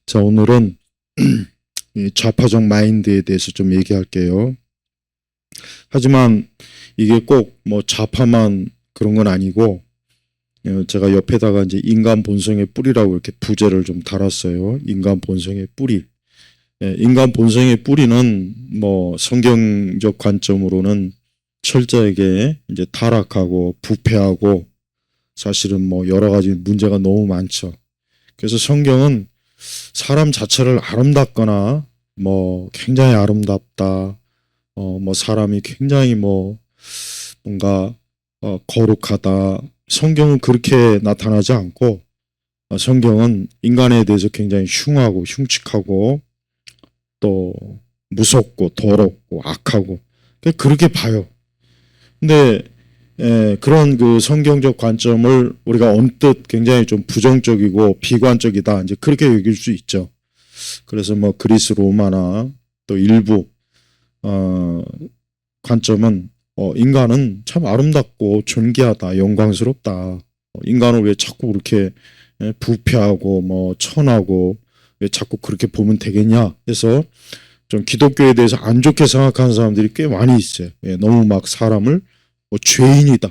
자, 오늘은 이 좌파적 마인드에 대해서 좀 얘기할게요. 하지만 이게 꼭 뭐 좌파만 그런 건 아니고, 제가 옆에다가 이제 인간 본성의 뿌리라고 이렇게 부제를 좀 달았어요. 인간 본성의 뿌리. 인간 본성의 뿌리는 뭐 성경적 관점으로는 철저하게 이제 타락하고 부패하고 사실은 뭐 여러 가지 문제가 너무 많죠. 그래서 성경은 사람 자체를 아름답거나 뭐 굉장히 아름답다, 뭐 사람이 굉장히 뭐 뭔가 거룩하다. 성경은 그렇게 나타나지 않고, 성경은 인간에 대해서 굉장히 흉하고 흉측하고 또 무섭고 더럽고 악하고 그렇게 봐요. 근데 그런 그 성경적 관점을 우리가 언뜻 굉장히 좀 부정적이고 비관적이다 이제 그렇게 여길 수 있죠. 그래서 뭐 그리스 로마나 또 일부 관점은 인간은 참 아름답고 존귀하다, 영광스럽다. 인간을 왜 자꾸 그렇게 부패하고 뭐 천하고 왜 자꾸 그렇게 보면 되겠냐 해서 좀 기독교에 대해서 안 좋게 생각하는 사람들이 꽤 많이 있어요. 너무 막 사람을 뭐 죄인이다,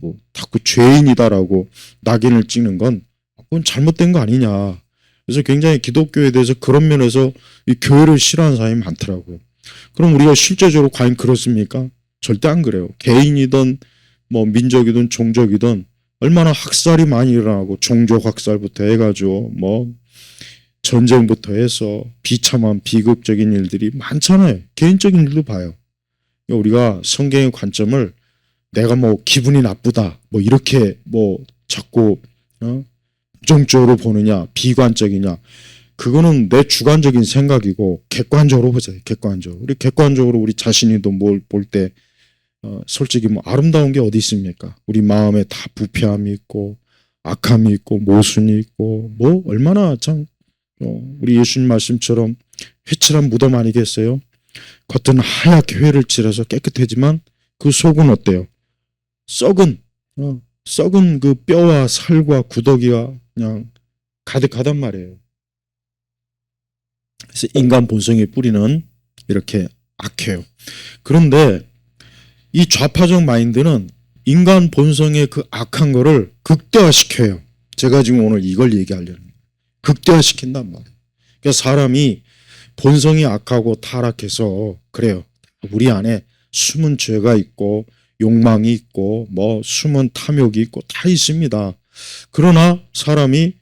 뭐 자꾸 죄인이다라고 낙인을 찍는 건 그건 잘못된 거 아니냐. 그래서 굉장히 기독교에 대해서 그런 면에서 이 교회를 싫어하는 사람이 많더라고요. 그럼 우리가 실제적으로 과연 그렇습니까? 절대 안 그래요. 개인이든 뭐 민족이든 종족이든 얼마나 학살이 많이 일어나고 종족 학살부터 해가지고 뭐 전쟁부터 해서 비참한 비극적인 일들이 많잖아요. 개인적인 일도 봐요. 우리가 성경의 관점을 내가 뭐 기분이 나쁘다 뭐 이렇게 뭐 자꾸 부정적으로 보느냐 비관적이냐, 그거는 내 주관적인 생각이고 객관적으로 보자. 객관적으로 우리 자신이도 뭘 볼 때 솔직히 뭐 아름다운 게 어디 있습니까? 우리 마음에 다 부패함이 있고 악함이 있고 모순이 있고 뭐 얼마나 참 우리 예수님 말씀처럼 회칠한 무덤 아니겠어요? 겉은 하얗게 회를 칠해서 깨끗하지만 그 속은 어때요? 썩은 그 뼈와 살과 구더기가 그냥 가득하단 말이에요. 그래서 인간 본성의 뿌리는 이렇게 악해요. 그런데 이 좌파적 마인드는 인간 본성의 그 악한 거를 극대화시켜요. 제가 지금 오늘 이걸 얘기하려는 거예요. 극대화시킨단 말이에요. 그러니까 사람이 본성이 악하고 타락해서 그래요. 우리 안에 숨은 죄가 있고 욕망이 있고 뭐 숨은 탐욕이 있고 다 있습니다. 그러나 사람이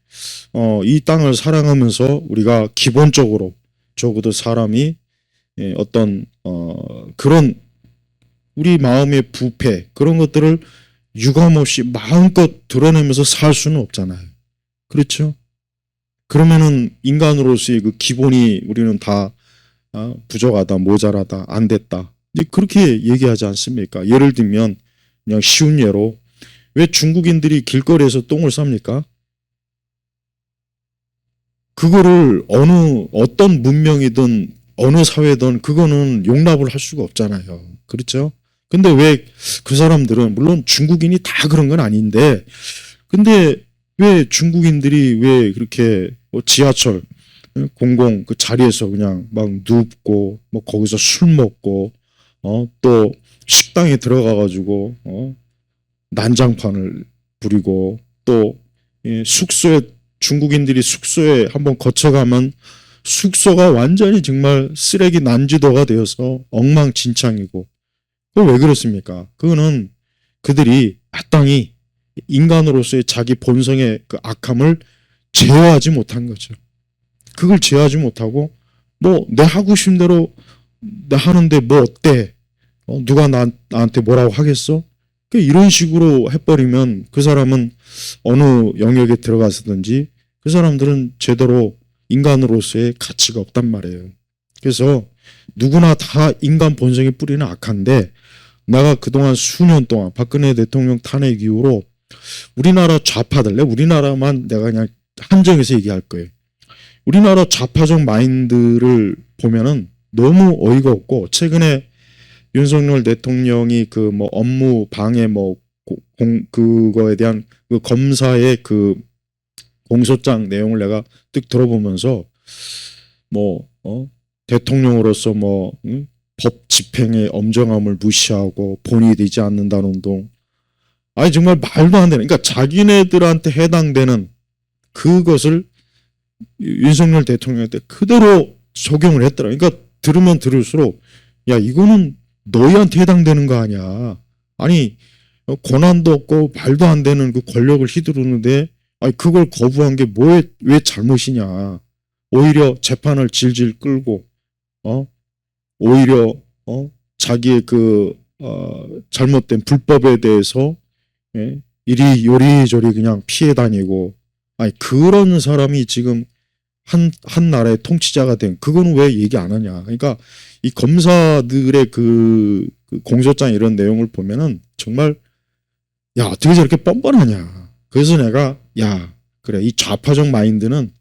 이 땅을 살아가면서 우리가 기본적으로 적어도 사람이 어떤 그런 우리 마음의 부패 그런 것들을 유감없이 마음껏 드러내면서 살 수는 없잖아요. 그렇죠? 그러면은 인간으로서의 그 기본이 우리는 다 부족하다, 모자라다, 안 됐다. 이제 그렇게 얘기하지 않습니까? 예를 들면 그냥 쉬운 예로 왜 중국인들이 길거리에서 똥을 쌉니까? 그거를 어떤 문명이든 어느 사회든 그거는 용납을 할 수가 없잖아요. 그렇죠? 근데 왜 그 사람들은 물론 중국인이 다 그런 건 아닌데 근데 왜 중국인들이 왜 그렇게 지하철 공공 그 자리에서 그냥 막 눕고 뭐 거기서 술 먹고 또 식당에 들어가 가지고 난장판을 부리고 또 숙소에 중국인들이 숙소에 한번 거쳐가면 숙소가 완전히 정말 쓰레기 난지도가 되어서 엉망진창이고 왜 그렇습니까? 그거는 그들이 마땅히 인간으로서의 자기 본성의 그 악함을 제어하지 못한 거죠. 그걸 제어하지 못하고 뭐 내 하고 싶은 대로 나 하는데 뭐 어때? 누가 나한테 뭐라고 하겠어? 이런 식으로 해버리면 그 사람은 어느 영역에 들어가서든지 그 사람들은 제대로 인간으로서의 가치가 없단 말이에요. 그래서 누구나 다 인간 본성의 뿌리는 악한데 내가 그동안 수년 동안 박근혜 대통령 탄핵 이후로 우리나라 좌파들, 우리나라만 내가 그냥 한정해서 얘기할 거예요. 우리나라 좌파적 마인드를 보면은 너무 어이가 없고 최근에 윤석열 대통령이 그 뭐 업무 방해 뭐 그거에 대한 그 검사의 그 공소장 내용을 내가 뜩 들어보면서 대통령으로서 법 집행의 엄정함을 무시하고 본의 되지 않는다는 운동. 아니 정말 말도 안 되는. 그러니까 자기네들한테 해당되는 그것을 윤석열 대통령한테 그대로 적용을 했더라. 그러니까 들으면 들을수록 야 이거는 너희한테 해당되는 거 아니야. 아니 고난도 없고 말도 안 되는 그 권력을 휘두르는데 아니 그걸 거부한 게 왜 잘못이냐. 오히려 재판을 질질 끌고 오히려 자기의 잘못된 불법에 대해서 이리 요리조리 그냥 피해 다니고 아니 그런 사람이 지금 한 나라의 통치자가 된 그거는 왜 얘기 안 하냐. 그러니까 이 검사들의 그 공소장 이런 내용을 보면은 정말 야 어떻게 저렇게 뻔뻔하냐. 그래서 내가 야 그래 이 좌파적 마인드는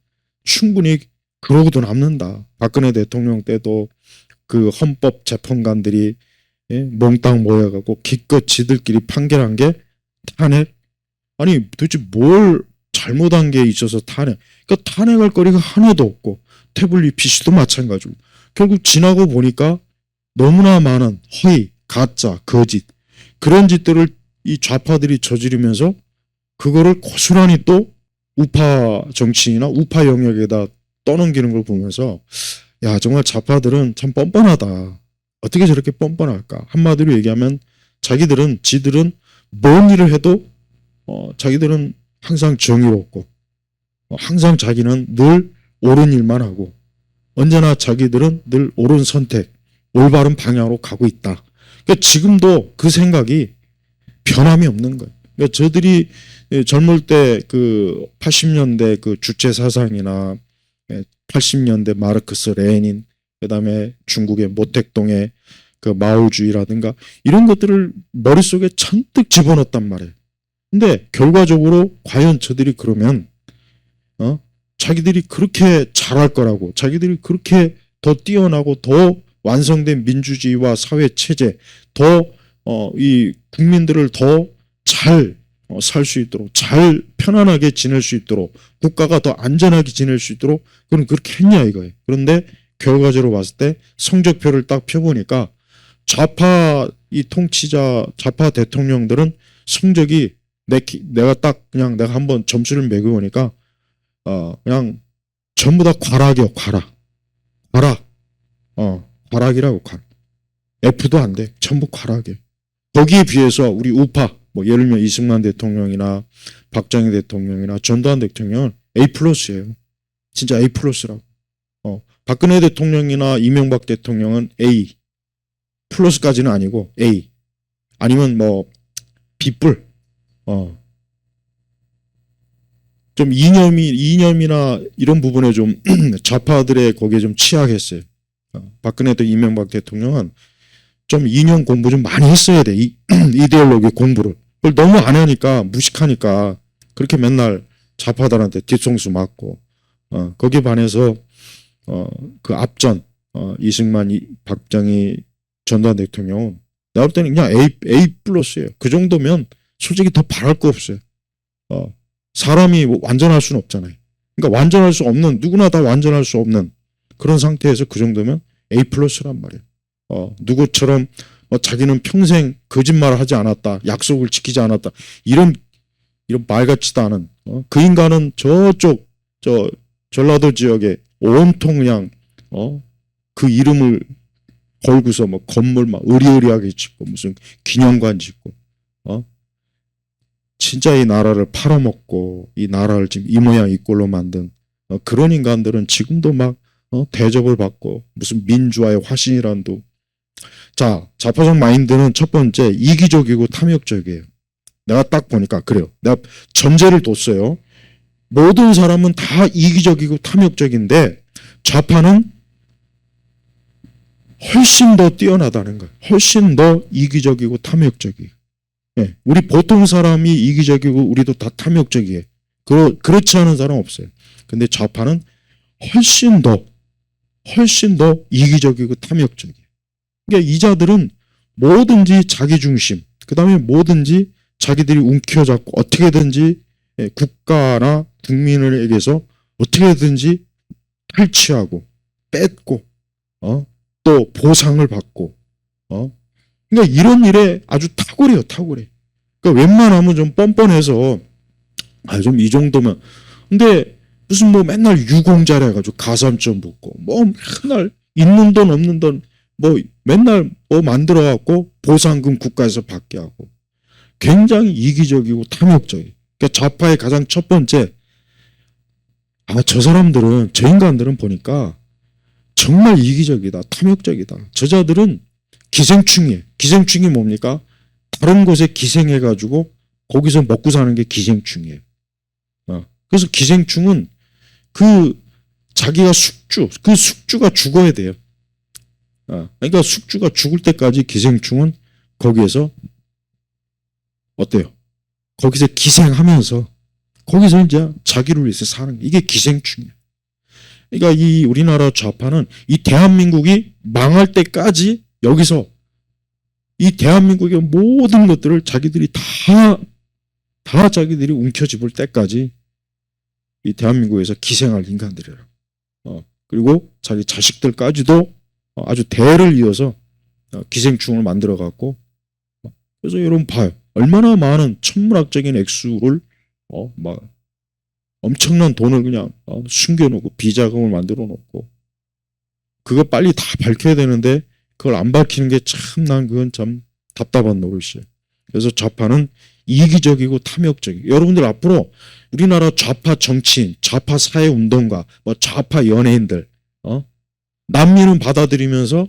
충분히 그러고도 남는다. 박근혜 대통령 때도 그 헌법 재판관들이 몽땅 모여가고 기껏 지들끼리 판결한 게 탄핵. 아니 도대체 뭘 잘못한 게 있어서 탄핵. 그러니까 탄핵할 거리가 하나도 없고 태블릿 PC도 마찬가지고 결국 지나고 보니까 너무나 많은 허위, 가짜, 거짓 그런 짓들을 이 좌파들이 저지르면서 그거를 고스란히 또 우파 정치인이나 우파 영역에다 떠넘기는 걸 보면서 야 정말 좌파들은 참 뻔뻔하다. 어떻게 저렇게 뻔뻔할까. 한마디로 얘기하면 지들은 뭔 일을 해도 자기들은 항상 정의롭고 항상 자기는 늘 옳은 일만 하고 언제나 자기들은 늘 옳은 선택, 올바른 방향으로 가고 있다. 그러니까 지금도 그 생각이 변함이 없는 거예요. 그러니까 저들이 젊을 때 그 80년대 그 주체 사상이나 80년대 마르크스 레닌 그다음에 중국의 모택동의 그 마오주의라든가 이런 것들을 머릿속에 잔뜩 집어넣었단 말이에요. 근데 결과적으로 과연 저들이 그러면 자기들이 그렇게 잘할 거라고 자기들이 그렇게 더 뛰어나고 더 완성된 민주주의와 사회 체제 더 이 국민들을 더 잘 살 수 있도록 잘 편안하게 지낼 수 있도록 국가가 더 안전하게 지낼 수 있도록 그럼 그렇게 했냐 이거예요. 그런데 결과적으로 봤을 때 성적표를 딱 펴보니까 좌파 이 통치자 좌파 대통령들은 성적이 내가 딱 그냥 내가 한번 점수를 매겨보니까 그냥 전부 다 과락이요. 과락이라고 과락. F도 안 돼. 전부 과락이에요. 거기에 비해서 우리 우파 뭐 예를 들면 이승만 대통령이나 박정희 대통령이나 전두환 대통령은 A+예요. 진짜 A+라고. 박근혜 대통령이나 이명박 대통령은 A 플러스까지는 아니고 A 아니면 뭐 B+. 좀 이념이나 이런 부분에 좀 좌파들의 거기에 좀 취약했어요. 박근혜 대 이명박 대통령은 좀 이념 공부 좀 많이 했어야 돼. 이데올로기 공부를. 그걸 너무 안 하니까 무식하니까 그렇게 맨날 좌파들한테 뒤통수 맞고 거기에 반해서 그 앞전 이승만, 박정희, 전두환 대통령은 내가 볼 때는 그냥 A+예요. 그 정도면 솔직히 더 바랄 거 없어요. 사람이 뭐 완전할 수는 없잖아요. 그러니까 완전할 수 없는 누구나 다 완전할 수 없는 그런 상태에서 그 정도면 A+란 말이에요. 누구처럼 자기는 평생 거짓말을 하지 않았다. 약속을 지키지 않았다. 이런 말 같지도 않은 그 인간은 저쪽 전라도 지역에 온통 그냥 그 이름을 걸고서 뭐 건물 막 으리으리하게 짓고 무슨 기념관 짓고 진짜 이 나라를 팔아먹고 이 나라를 지금 이 모양 이 꼴로 만든 그런 인간들은 지금도 막 대접을 받고 무슨 민주화의 화신이란도. 자, 좌파적 마인드는 첫 번째 이기적이고 탐욕적이에요. 내가 딱 보니까 그래요. 내가 전제를 뒀어요. 모든 사람은 다 이기적이고 탐욕적인데 좌파는 훨씬 더 뛰어나다는 거예요. 훨씬 더 이기적이고 탐욕적이에요. 네, 우리 보통 사람이 이기적이고 우리도 다 탐욕적이에요. 그렇지 않은 사람 없어요. 근데 좌파는 훨씬 더 이기적이고 탐욕적이에요. 그러니까 이 자들은 뭐든지 자기 중심, 그 다음에 뭐든지 자기들이 움켜잡고 어떻게든지 국가나 국민에게서 어떻게든지 탈취하고 뺏고 또 보상을 받고 그러니까 이런 일에 아주 탁월해요. 탁월해. 그러니까 웬만하면 좀 뻔뻔해서 좀 이 정도면 근데 무슨 뭐 맨날 유공자라 해가지고 가산점 붙고 뭐 맨날 있는 돈 없는 돈 뭐 맨날 뭐 만들어 갖고 보상금 국가에서 받게 하고 굉장히 이기적이고 탐욕적이에요. 그러니까 좌파의 가장 첫 번째 저 사람들은 저 인간들은 보니까 정말 이기적이다 탐욕적이다. 저자들은 기생충이에요. 기생충이 뭡니까? 다른 곳에 기생해가지고 거기서 먹고 사는 게 기생충이에요. 그래서 기생충은 그 자기가 그 숙주가 죽어야 돼요. 그러니까 숙주가 죽을 때까지 기생충은 거기에서 어때요? 거기서 기생하면서 거기서 이제 자기를 위해서 사는 게 이게 기생충이에요. 그러니까 이 우리나라 좌파는 이 대한민국이 망할 때까지 여기서 이 대한민국의 모든 것들을 자기들이 다 자기들이 움켜쥐을 때까지 이 대한민국에서 기생할 인간들이라. 그리고 자기 자식들까지도 아주 대를 이어서 기생충을 만들어 갖고 그래서 여러분 봐요. 얼마나 많은 천문학적인 액수를 막 엄청난 돈을 그냥 숨겨놓고 비자금을 만들어 놓고 그거 빨리 다 밝혀야 되는데 그걸 안 밝히는 게 참 난 그건 참 답답한 노릇이에요. 그래서 좌파는 이기적이고 탐욕적이고 여러분들 앞으로 우리나라 좌파 정치인, 좌파 사회운동가, 뭐 좌파 연예인들 난민은 받아들이면서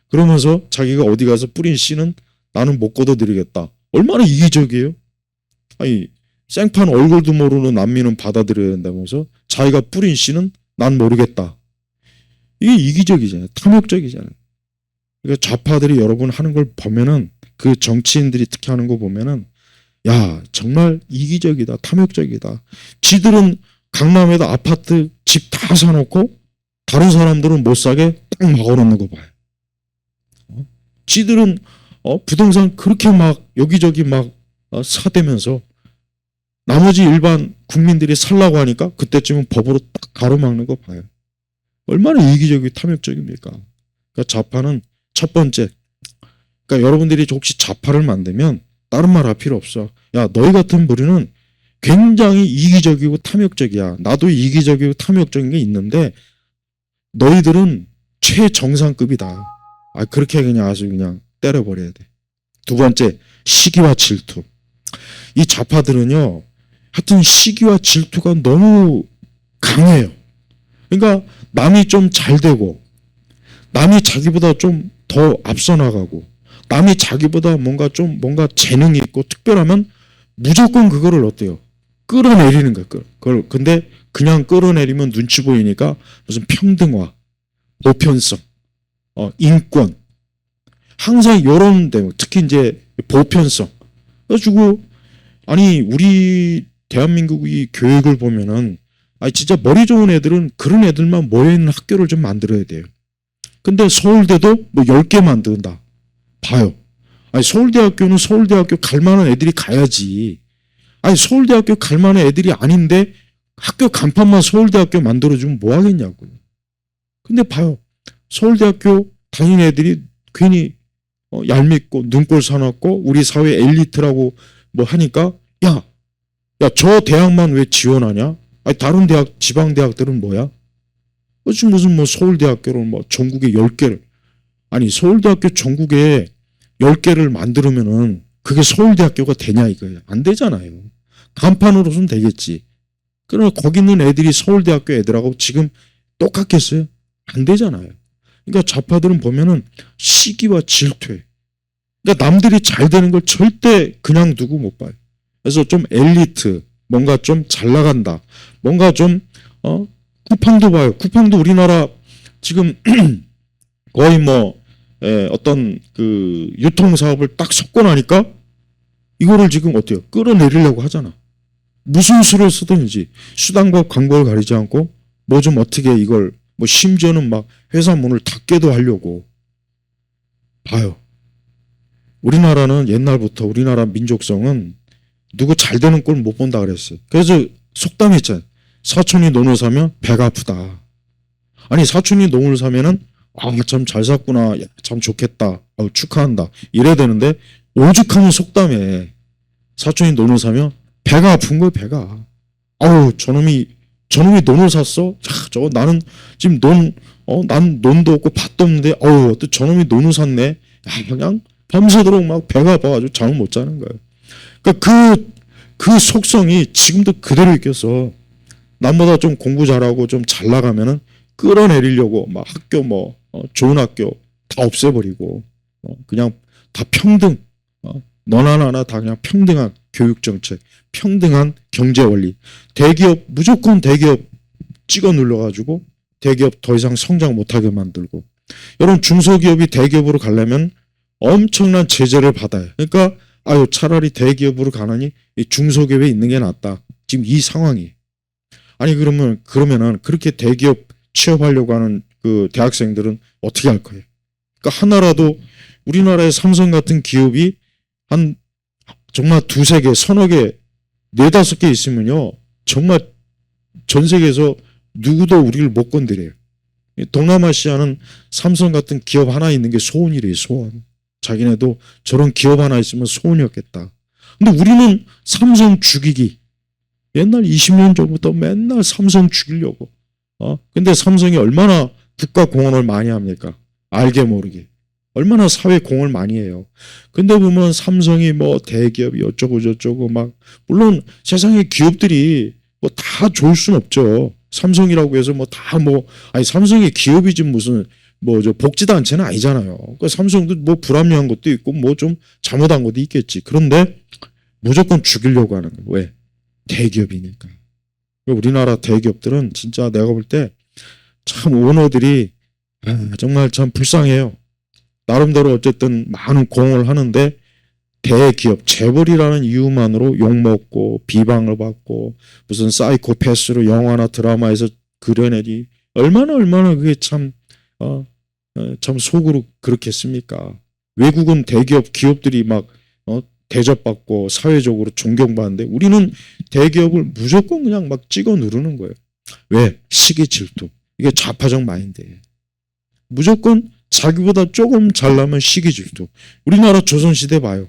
그러면서 자기가 어디 가서 뿌린 씨는 나는 못 걷어들이겠다. 얼마나 이기적이에요? 아니 생판 얼굴도 모르는 난민은 받아들여야 된다면서 자기가 뿌린 씨는 난 모르겠다. 이게 이기적이잖아요. 탐욕적이잖아요. 그러니까 좌파들이 여러분 하는 걸 보면은 그 정치인들이 특히 하는 거 보면은 야 정말 이기적이다. 탐욕적이다. 지들은 강남에다 아파트 집 다 사놓고 다른 사람들은 못 사게 딱 막아놓는 거 봐요. 지들은 부동산 그렇게 막 여기저기 막 사대면서 나머지 일반 국민들이 살라고 하니까 그때쯤은 법으로 딱 가로막는 거 봐요. 얼마나 이기적이고 탐욕적입니까? 그러니까 좌파는 첫 번째 그러니까 여러분들이 혹시 좌파를 만들면 다른 말 할 필요 없어. 야 너희 같은 부류는 굉장히 이기적이고 탐욕적이야. 나도 이기적이고 탐욕적인 게 있는데 너희들은 최정상급이다. 그렇게 그냥 아주 그냥 때려버려야 돼. 두 번째 시기와 질투. 이 좌파들은요 하여튼 시기와 질투가 너무 강해요. 그러니까 남이 좀 잘 되고 남이 자기보다 좀 더 앞서 나가고 남이 자기보다 뭔가 재능이 있고 특별하면 무조건 그거를 어때요? 끌어내리는 거예요. 그걸 근데 그냥 끌어내리면 눈치 보이니까 무슨 평등화, 보편성, 인권 항상 이런 데 특히 이제 보편성 그래가지고 아니 우리 대한민국이 교육을 보면은 진짜 머리 좋은 애들은 그런 애들만 모여있는 학교를 좀 만들어야 돼요. 근데 서울대도 뭐 10개 만든다. 봐요. 서울대학교는 서울대학교 갈 만한 애들이 가야지. 서울대학교 갈 만한 애들이 아닌데 학교 간판만 서울대학교 만들어주면 뭐 하겠냐고요. 근데 봐요. 서울대학교 다니는 애들이 괜히 얄밉고 눈꼴 사납고 우리 사회 엘리트라고 뭐 하니까 야 저 대학만 왜 지원하냐? 다른 대학 지방대학들은 뭐야? 지금 무슨 뭐 서울대학교를 뭐 전국에 10개를 서울대학교 전국에 10개를 만들면은 그게 서울대학교가 되냐 이거예요. 안 되잖아요. 간판으로서는 되겠지. 그러나 거기 있는 애들이 서울대학교 애들하고 지금 똑같겠어요? 안 되잖아요. 그러니까 좌파들은 보면은 시기와 질투해. 그러니까 남들이 잘 되는 걸 절대 그냥 두고 못 봐요. 그래서 좀 엘리트, 뭔가 좀 잘 나간다. 뭔가 좀 쿠팡도 봐요. 쿠팡도 우리나라 지금 거의 뭐 어떤 그 유통 사업을 딱 섞고 나니까 이거를 지금 어때요? 끌어내리려고 하잖아. 무슨 수를 쓰든지 수단과 광고를 가리지 않고 뭐 좀 어떻게 이걸 뭐 심지어는 막 회사 문을 닫게도 하려고 봐요. 우리나라는 옛날부터 우리나라 민족성은 누구 잘 되는 꼴 못 본다 그랬어요. 그래서 속담이 있잖아요. 사촌이 논을 사면 배가 아프다. 아니 사촌이 농을 사면은 참 잘 샀구나, 야, 참 좋겠다, 축하한다 이래야 되는데 오죽하면 속담에 사촌이 논을 사면 배가 아픈 거예요. 배가. 저놈이 논을 샀어? 야, 저거 나는 지금 난 논도 없고 밭도 없는데 또 저놈이 논을 샀네. 야, 그냥 밤새도록 막 배가 아파가지고 잠을 못 자는 거예요. 그러니까 그 속성이 지금도 그대로 있겠어. 남보다 좀 공부 잘하고 좀 잘 나가면은 끌어내리려고 막 학교 좋은 학교 다 없애버리고 그냥 다 평등, 너나 나나 다 그냥 평등한 교육 정책, 평등한 경제 원리. 대기업 무조건 대기업 찍어 눌러가지고 대기업 더 이상 성장 못하게 만들고. 여러분 중소기업이 대기업으로 가려면 엄청난 제재를 받아요. 그러니까 차라리 대기업으로 가느니 중소기업에 있는 게 낫다. 지금 이 상황이. 아니 그러면은 그렇게 대기업 취업하려고 하는 그 대학생들은 어떻게 할 거예요? 그러니까 하나라도 우리나라의 삼성 같은 기업이 한 정말 두세 개, 서너 개, 네다섯 개 있으면요. 정말 전 세계에서 누구도 우리를 못 건드려요. 동남아시아는 삼성 같은 기업 하나 있는 게 소원이래요. 소원. 자기네도 저런 기업 하나 있으면 소원이었겠다. 근데 우리는 삼성 죽이기. 옛날 20년 전부터 맨날 삼성 죽이려고. 근데 삼성이 얼마나 국가 공헌을 많이 합니까? 알게 모르게. 얼마나 사회 공헌을 많이 해요. 근데 보면 삼성이 대기업이 어쩌고 저쩌고 물론 세상의 기업들이 다 좋을 순 없죠. 삼성이라고 해서 아니 삼성이 기업이지 무슨 저 복지단체는 아니잖아요. 그러니까 삼성도 불합리한 것도 있고 좀 잘못한 것도 있겠지. 그런데 무조건 죽이려고 하는 거예요. 왜? 대기업이니까. 우리나라 대기업들은 진짜 내가 볼 때 참 오너들이 정말 참 불쌍해요. 나름대로 어쨌든 많은 공헌을 하는데 대기업 재벌이라는 이유만으로 욕먹고 비방을 받고 무슨 사이코패스로 영화나 드라마에서 그려내니 얼마나 그게 참 속으로 그렇겠습니까? 외국은 대기업 기업들이 대접받고 사회적으로 존경받는데 우리는 대기업을 무조건 그냥 찍어 누르는 거예요. 왜? 시기 질투. 이게 좌파적 마인드예요. 무조건 자기보다 조금 잘나면 시기 질투. 우리나라 조선시대 봐요.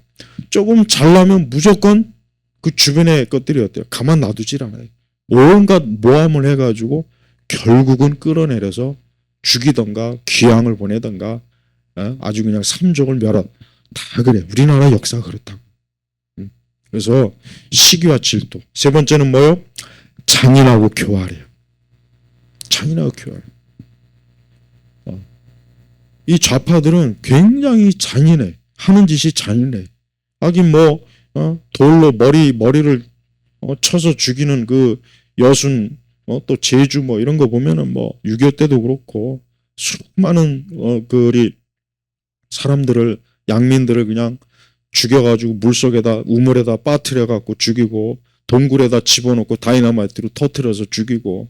조금 잘나면 무조건 그 주변의 것들이 어때요? 가만 놔두질 않아요. 온갖 모함을 해가지고 결국은 끌어내려서 죽이던가 귀양을 보내던가 아주 그냥 삼족을 멸한. 다 그래. 우리나라 역사가 그렇다고. 그래서 시기와 질투. 세 번째는 뭐요? 잔인하고 교활해요. 잔인하고 교활. 이 좌파들은 굉장히 잔인해. 하는 짓이 잔인해. 하긴 돌로 머리를 쳐서 죽이는 그 여순 또 제주 이런 거 보면은 6.25 때도 그렇고 수많은 우리 사람들을 양민들을 그냥 죽여가지고 물속에다 우물에다 빠뜨려갖고 죽이고 동굴에다 집어넣고 다이너마이트로 터뜨려서 죽이고.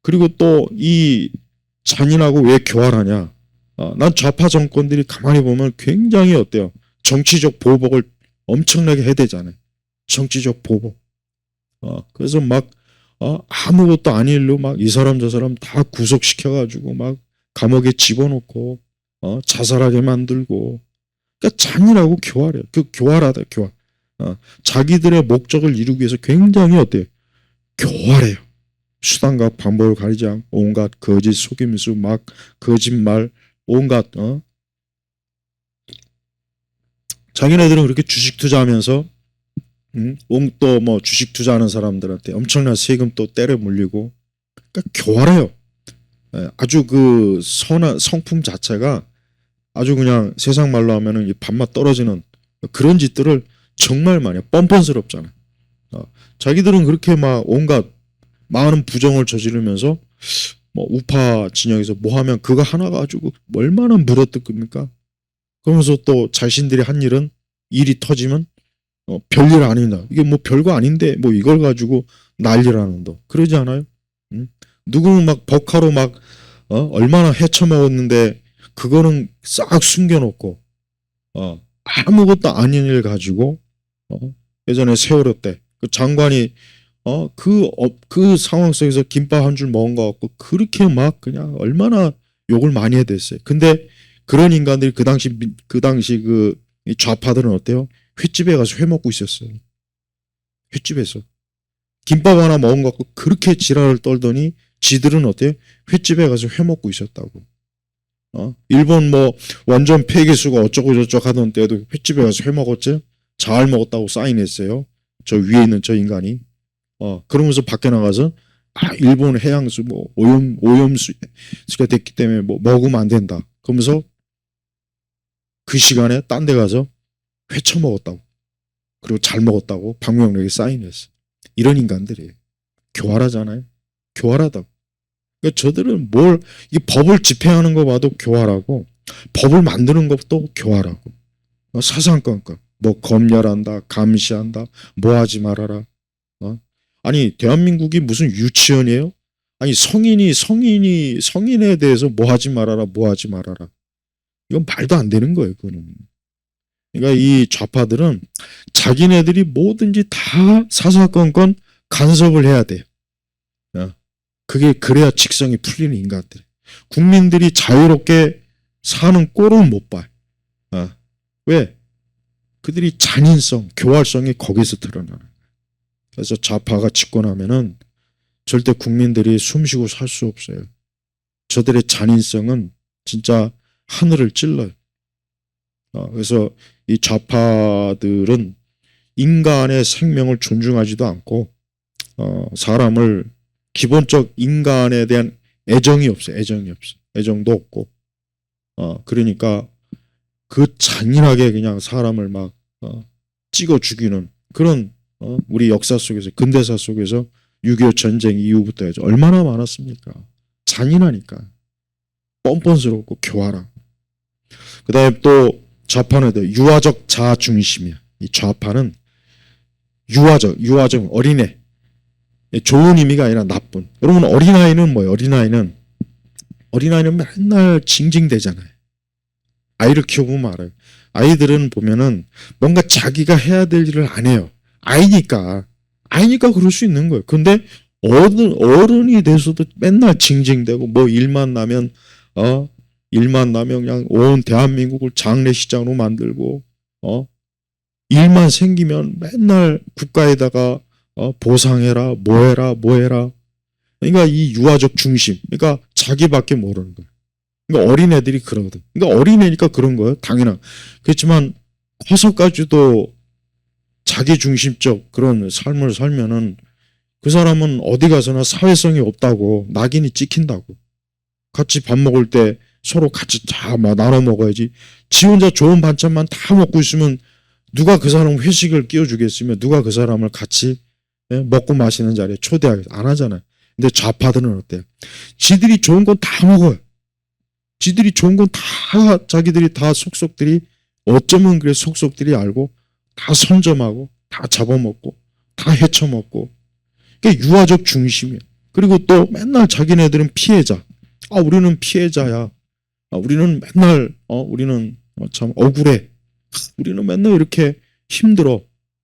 그리고 또 이 잔인하고 왜 교활하냐? 난 좌파 정권들이 가만히 보면 굉장히 어때요? 정치적 보복을 엄청나게 해대잖아요. 정치적 보복. 그래서 아무것도 아닌 일로 이 사람 저 사람 다 구속시켜가지고 감옥에 집어넣고 자살하게 만들고. 그러니까 잔인하고 교활해요. 교활하다 교활. 자기들의 목적을 이루기 위해서 굉장히 어때요? 교활해요. 수단과 방법을 가리지 않고 온갖 거짓 속임수 거짓말 온갖 자기네들은 그렇게 주식 투자하면서 또 주식 투자하는 사람들한테 엄청난 세금 또 때려 물리고. 그러니까 교활해요. 아주 그 선한 성품 자체가 아주 그냥 세상 말로 하면은 밥맛 떨어지는 그런 짓들을 정말 많이 뻔뻔스럽잖아요. 자기들은 그렇게 온갖 많은 부정을 저지르면서 우파 진영에서 하면 그거 하나 가지고 얼마나 물어뜯습니까? 그러면서 또 자신들이 한 일이 터지면 별일 아니다. 이게 별거 아닌데 이걸 가지고 난리라는 거. 그러지 않아요? 누구는 버카로 얼마나 헤쳐먹었는데 그거는 싹 숨겨놓고 아무것도 아닌 일 가지고 예전에 세월호 때 그 장관이 그 상황 속에서 김밥 한 줄 먹은 거 같고 그렇게 막 그냥 얼마나 욕을 많이 해야 됐어요. 근데 그런 인간들이 그 당시 이 좌파들은 어때요? 횟집에 가서 회 먹고 있었어요. 횟집에서. 김밥 하나 먹은 것 같고 그렇게 지랄을 떨더니 지들은 어때요? 횟집에 가서 회 먹고 있었다고. 일본 뭐 완전 폐기수가 어쩌고 저쩌고 하던 때에도 횟집에 가서 회 먹었지? 잘 먹었다고 사인했어요. 저 위에 있는 저 인간이. 그러면서 밖에 나가서 일본 해양수 뭐 오염수가 됐기 때문에 뭐 먹으면 안 된다. 그러면서 그 시간에 딴 데 가서 회 처먹었다고. 그리고 잘 먹었다고 방명록에 사인했어. 이런 인간들이에요. 교활하잖아요. 교활하다고. 그러니까 저들은 이 법을 집행하는 거 봐도 교활하고 법을 만드는 것도 교활하고 사상권과 뭐 검열한다, 감시한다, 뭐 하지 말아라. 아니 대한민국이 무슨 유치원이에요? 아니 성인에 대해서 뭐 하지 말아라, 뭐 하지 말아라. 이건 말도 안 되는 거예요. 그거는. 그러니까 이 좌파들은 자기네들이 뭐든지 다 사사건건 간섭을 해야 돼요. 그게 그래야 직성이 풀리는 인간들. 국민들이 자유롭게 사는 꼴을 못 봐요. 왜? 그들이 잔인성, 교활성이 거기서 드러나는 거예요. 그래서 좌파가 집권하면은 절대 국민들이 숨쉬고 살 수 없어요. 저들의 잔인성은 진짜 하늘을 찔러요. 그래서 이 좌파들은 인간의 생명을 존중하지도 않고 사람을 기본적 인간에 대한 애정이 없어요. 애정이 없어. 애정도 없고. 그러니까 그 잔인하게 그냥 사람을 막 찍어 죽이는 그런 우리 역사 속에서 근대사 속에서 6.25 전쟁 이후부터 해서 얼마나 많았습니까? 잔인하니까. 뻔뻔스럽고 교활하고. 그 다음에 또 좌파는 유아적 자아 중심이야. 이 좌파는 유아적 어린애. 좋은 의미가 아니라 나쁜. 여러분 어린아이는 뭐예요? 어린아이는 맨날 징징대잖아요. 아이를 키워보면 알아요. 아이들은 보면은 뭔가 자기가 해야 될 일을 안 해요. 아이니까 그럴 수 있는 거예요. 근데 어른이 돼서도 맨날 징징대고 뭐 일만 나면 그냥 온 대한민국을 장례식장으로 만들고 일만 생기면 맨날 국가에다가 보상해라 뭐해라. 그러니까 이 유아적 중심. 그러니까 자기밖에 모르는 거예요. 그러니까 어린애들이 그러거든. 그러니까 어린애니까 그런 거예요. 당연한. 그렇지만 커서까지도 자기 중심적 그런 삶을 살면은 그 사람은 어디 가서나 사회성이 없다고 낙인이 찍힌다고. 같이 밥 먹을 때 서로 같이 다 나눠 먹어야지. 지 혼자 좋은 반찬만 다 먹고 있으면 누가 그 사람 회식을 끼워주겠으며 누가 그 사람을 같이 먹고 마시는 자리에 초대하겠어. 안 하잖아요. 근데 좌파들은 어때요? 지들이 좋은 건 다 먹어요. 지들이 좋은 건 다 자기들이 다 속속들이 어쩌면 그래 속속들이 알고 다 선점하고 다 잡아먹고 다 헤쳐먹고 그게 유아적 중심이야. 그리고 또 맨날 자기네들은 피해자. 우리는 피해자야. 우리는 맨날 우리는 참 억울해. 우리는 맨날 이렇게 힘들어.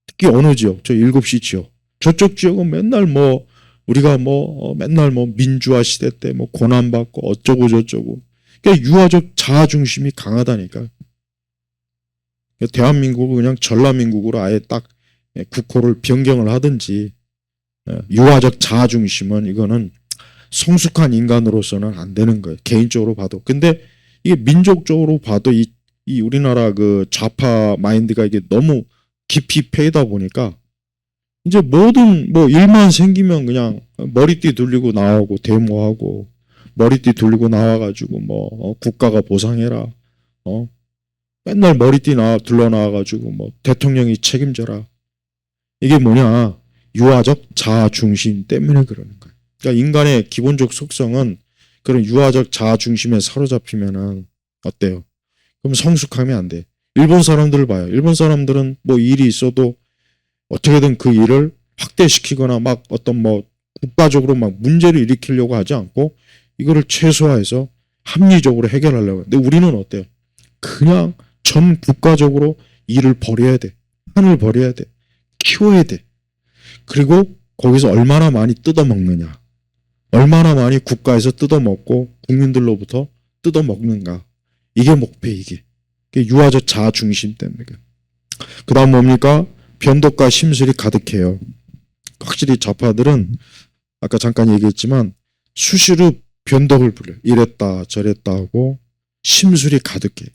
특히 어느 지역? 저 7시 지역. 저쪽 지역은 맨날 우리가 맨날 민주화 시대 때 고난받고 어쩌고 저쩌고. 그러니까 유아적 자아 중심이 강하다니까. 대한민국을 그냥 전라민국으로 아예 딱 국호를 변경을 하든지 유아적 자아 중심은 이거는 성숙한 인간으로서는 안 되는 거예요. 개인적으로 봐도. 근데 이게 민족적으로 봐도 이 우리나라 그 좌파 마인드가 이게 너무 깊이 패이다 보니까 이제 모든 일만 생기면 그냥 머리띠 돌리고 나오고 데모하고 머리띠 돌리고 나와가지고 국가가 보상해라. 맨날 머리띠 둘러 나와가지고 대통령이 책임져라. 이게 뭐냐? 유아적 자아 중심 때문에 그러는 거예요. 그러니까 인간의 기본적 속성은 그런 유아적 자아 중심에 사로잡히면은 어때요? 그럼 성숙하면 안 돼. 일본 사람들을 봐요. 일본 사람들은 일이 있어도 어떻게든 그 일을 확대시키거나 어떤 국가적으로 문제를 일으키려고 하지 않고 이거를 최소화해서 합리적으로 해결하려고. 근데 우리는 어때요? 그냥 전 국가적으로 일을 벌여야 돼. 판을 벌여야 돼. 키워야 돼. 그리고 거기서 얼마나 많이 뜯어먹느냐, 얼마나 많이 국가에서 뜯어먹고 국민들로부터 뜯어먹는가. 이게 목표, 이게 유아적 자아중심 때문에. 그 다음 뭡니까? 변덕과 심술이 가득해요. 확실히 좌파들은 아까 잠깐 얘기했지만 수시로 변덕을 부려요. 이랬다 저랬다 하고 심술이 가득해.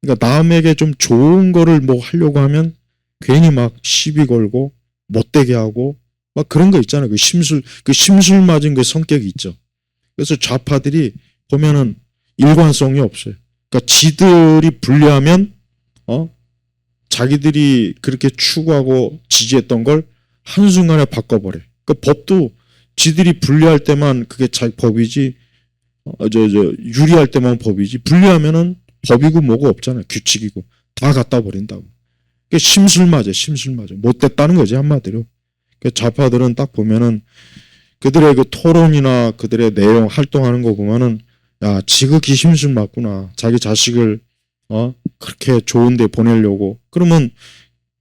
그러니까 남에게 좀 좋은 거를 뭐 하려고 하면 괜히 막 시비 걸고 못되게 하고 막 그런 거 있잖아요. 그 심술 맞은 그 성격이 있죠. 그래서 좌파들이 보면은 일관성이 없어요. 그러니까 지들이 불리하면 자기들이 그렇게 추구하고 지지했던 걸 한순간에 바꿔버려. 그러니까 법도 지들이 불리할 때만 그게 자기 법이지, 유리할 때만 법이지, 불리하면은 법이고 뭐고 없잖아요. 규칙이고. 다 갖다 버린다고. 그러니까 심술 맞아. 못됐다는 거지, 한마디로. 그러니까 좌파들은 딱 보면은 그들의 그 토론이나 그들의 내용, 활동하는 거 보면은, 야, 지극히 심술 맞구나. 자기 자식을, 그렇게 좋은 데 보내려고. 그러면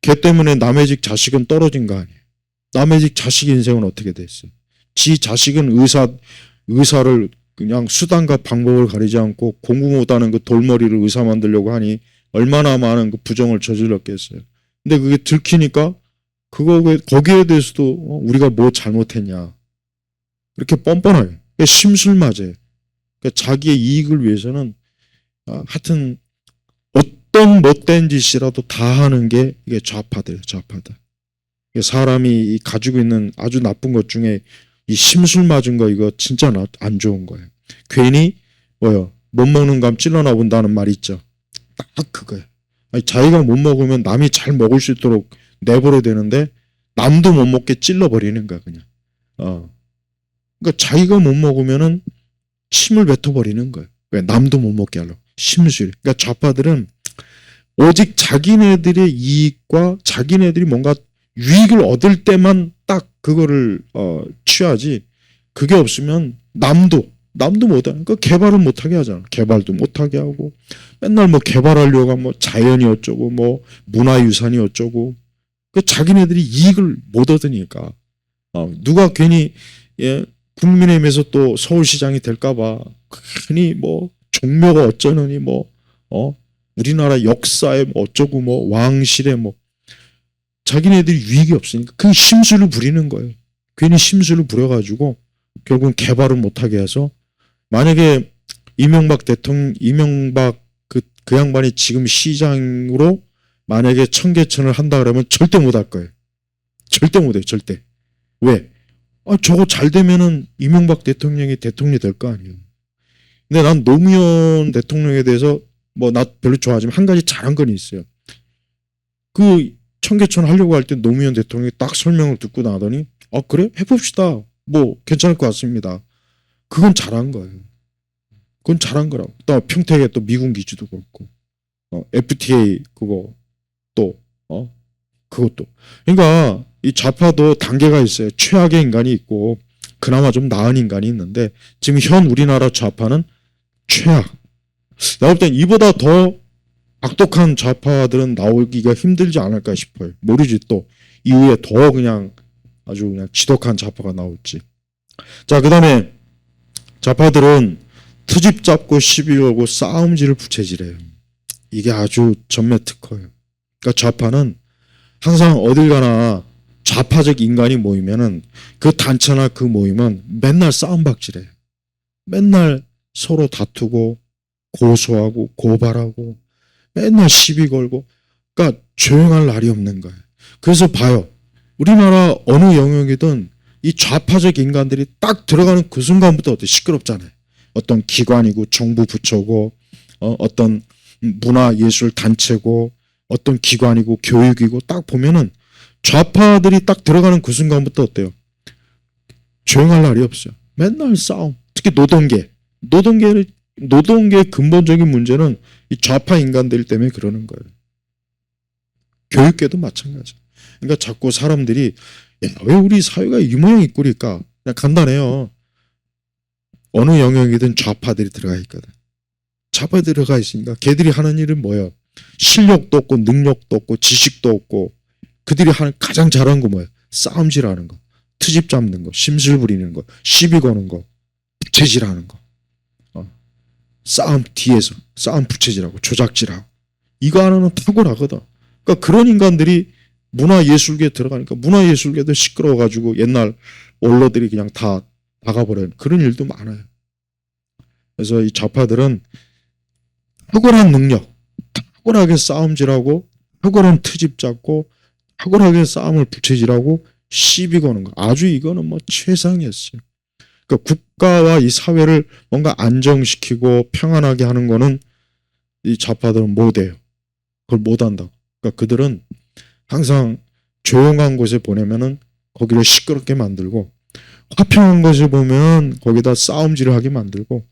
걔 때문에 남의 집 자식은 떨어진 거 아니에요. 남의 집 자식 인생은 어떻게 됐어요? 지 자식은 의사를 그냥 수단과 방법을 가리지 않고 공부 못하는 그 돌머리를 의사 만들려고 하니 얼마나 많은 그 부정을 저질렀겠어요. 근데 그게 들키니까 거기에 대해서도 우리가 뭐 잘못했냐. 이렇게 뻔뻔하게. 심술 맞아요. 그러니까 자기의 이익을 위해서는 하여튼 어떤 못된 짓이라도 다 하는 게 이게 좌파들. 사람이 가지고 있는 아주 나쁜 것 중에 이 심술 맞은 거 이거 진짜 안 좋은 거예요. 괜히 못 먹는 감 찔러나 본다는 말이 있죠. 딱 그거예요. 아니, 자기가 못 먹으면 남이 잘 먹을 수 있도록 내버려야 되는데 남도 못 먹게 찔러버리는 거야 그냥. 그러니까 자기가 못 먹으면은 침을 뱉어버리는 거예요. 왜? 남도 못 먹게 하려고. 심술. 그러니까 좌파들은 오직 자기네들의 이익과 자기네들이 뭔가 유익을 얻을 때만 딱 그거를 취하지. 그게 없으면 남도 못하는. 그러니까 개발을 못하게 하잖아. 개발도 못하게 하고 맨날 뭐 개발하려고 하면 뭐 자연이 어쩌고 뭐 문화유산이 어쩌고. 그 자기네들이 이익을 못 얻으니까. 누가 괜히 국민의힘에서 또 서울시장이 될까봐 괜히 뭐 종묘가 어쩌느니 뭐 우리나라 역사에 뭐 어쩌고 뭐 왕실에 뭐 자기네들이 유익이 없으니까 그 심술을 부리는 거예요. 괜히 심술을 부려가지고 결국은 개발을 못하게 해서 만약에 이명박 그 양반이 지금 시장으로 만약에 청계천을 한다 그러면 절대 못 할 거예요. 절대 못해요. 절대. 왜? 저거 잘 되면은 이명박 대통령이 대통령이 될 거 아니에요. 근데 난 노무현 대통령에 대해서 뭐 나 별로 좋아하지만 한 가지 잘한 건 있어요. 그 청계천 하려고 할 때 노무현 대통령이 딱 설명을 듣고 나더니 그래? 해봅시다. 뭐 괜찮을 것 같습니다. 그건 잘한 거예요. 그건 잘한 거라고. 또 평택에 또 미군 기지도 그렇고 FTA 그거 또 그것도. 그러니까 이 좌파도 단계가 있어요. 최악의 인간이 있고 그나마 좀 나은 인간이 있는데 지금 현 우리나라 좌파는 최악. 내가 볼 땐 이보다 더 악독한 좌파들은 나오기가 힘들지 않을까 싶어요. 모르지 또 이후에 더 그냥 아주 그냥 지독한 좌파가 나올지. 자, 그 다음에 좌파들은 트집 잡고 시비 걸고 싸움질을 부채질해요. 이게 아주 전매 특허예요. 그러니까 좌파는 항상 어딜 가나 좌파적 인간이 모이면은 그 단체나 그 모임은 맨날 싸움박질해요. 맨날 서로 다투고 고소하고 고발하고 맨날 시비 걸고. 그러니까 조용할 날이 없는 거예요. 그래서 봐요. 우리나라 어느 영역이든 이 좌파적 인간들이 딱 들어가는 그 순간부터 어때 시끄럽잖아요. 어떤 기관이고 정부 부처고 어떤 문화예술 단체고 어떤 기관이고 교육이고 딱 보면은 좌파들이 딱 들어가는 그 순간부터 어때요? 조용할 날이 없어요. 맨날 싸움. 특히 노동계의 근본적인 문제는 이 좌파 인간들 때문에 그러는 거예요. 교육계도 마찬가지. 그러니까 자꾸 사람들이 왜 우리 사회가 이 모양 이 꼴일까? 그냥 간단해요. 어느 영역이든 좌파들이 들어가 있거든. 좌파들이 들어가 있으니까 걔들이 하는 일은 뭐예요? 실력도 없고 능력도 없고 지식도 없고 그들이 하는 가장 잘하는 거 뭐예요? 싸움질하는 거. 트집 잡는 거, 심술 부리는 거, 시비 거는 거, 부채질하는 거, 싸움 뒤에서 싸움 부채질하고 조작질하고, 이거 하나는 탁월하거든. 그러니까 그런 인간들이 문화예술계에 들어가니까 문화예술계도 시끄러워가지고 옛날 올러들이 그냥 다 나가버려요. 그런 일도 많아요. 그래서 이 좌파들은 탁월한 능력, 탁월하게 싸움질하고, 탁월한 트집 잡고, 탁월하게 싸움을 부채질하고 시비 거는 거. 아주 이거는 뭐 최상이었어요. 그러니까 국가와 이 사회를 뭔가 안정시키고 평안하게 하는 거는 이 좌파들은 못해요. 그걸 못한다고. 그러니까 그들은 항상 조용한 곳에 보내면은 거기를 시끄럽게 만들고, 화평한 곳에 보면 거기다 싸움질을 하게 만들고,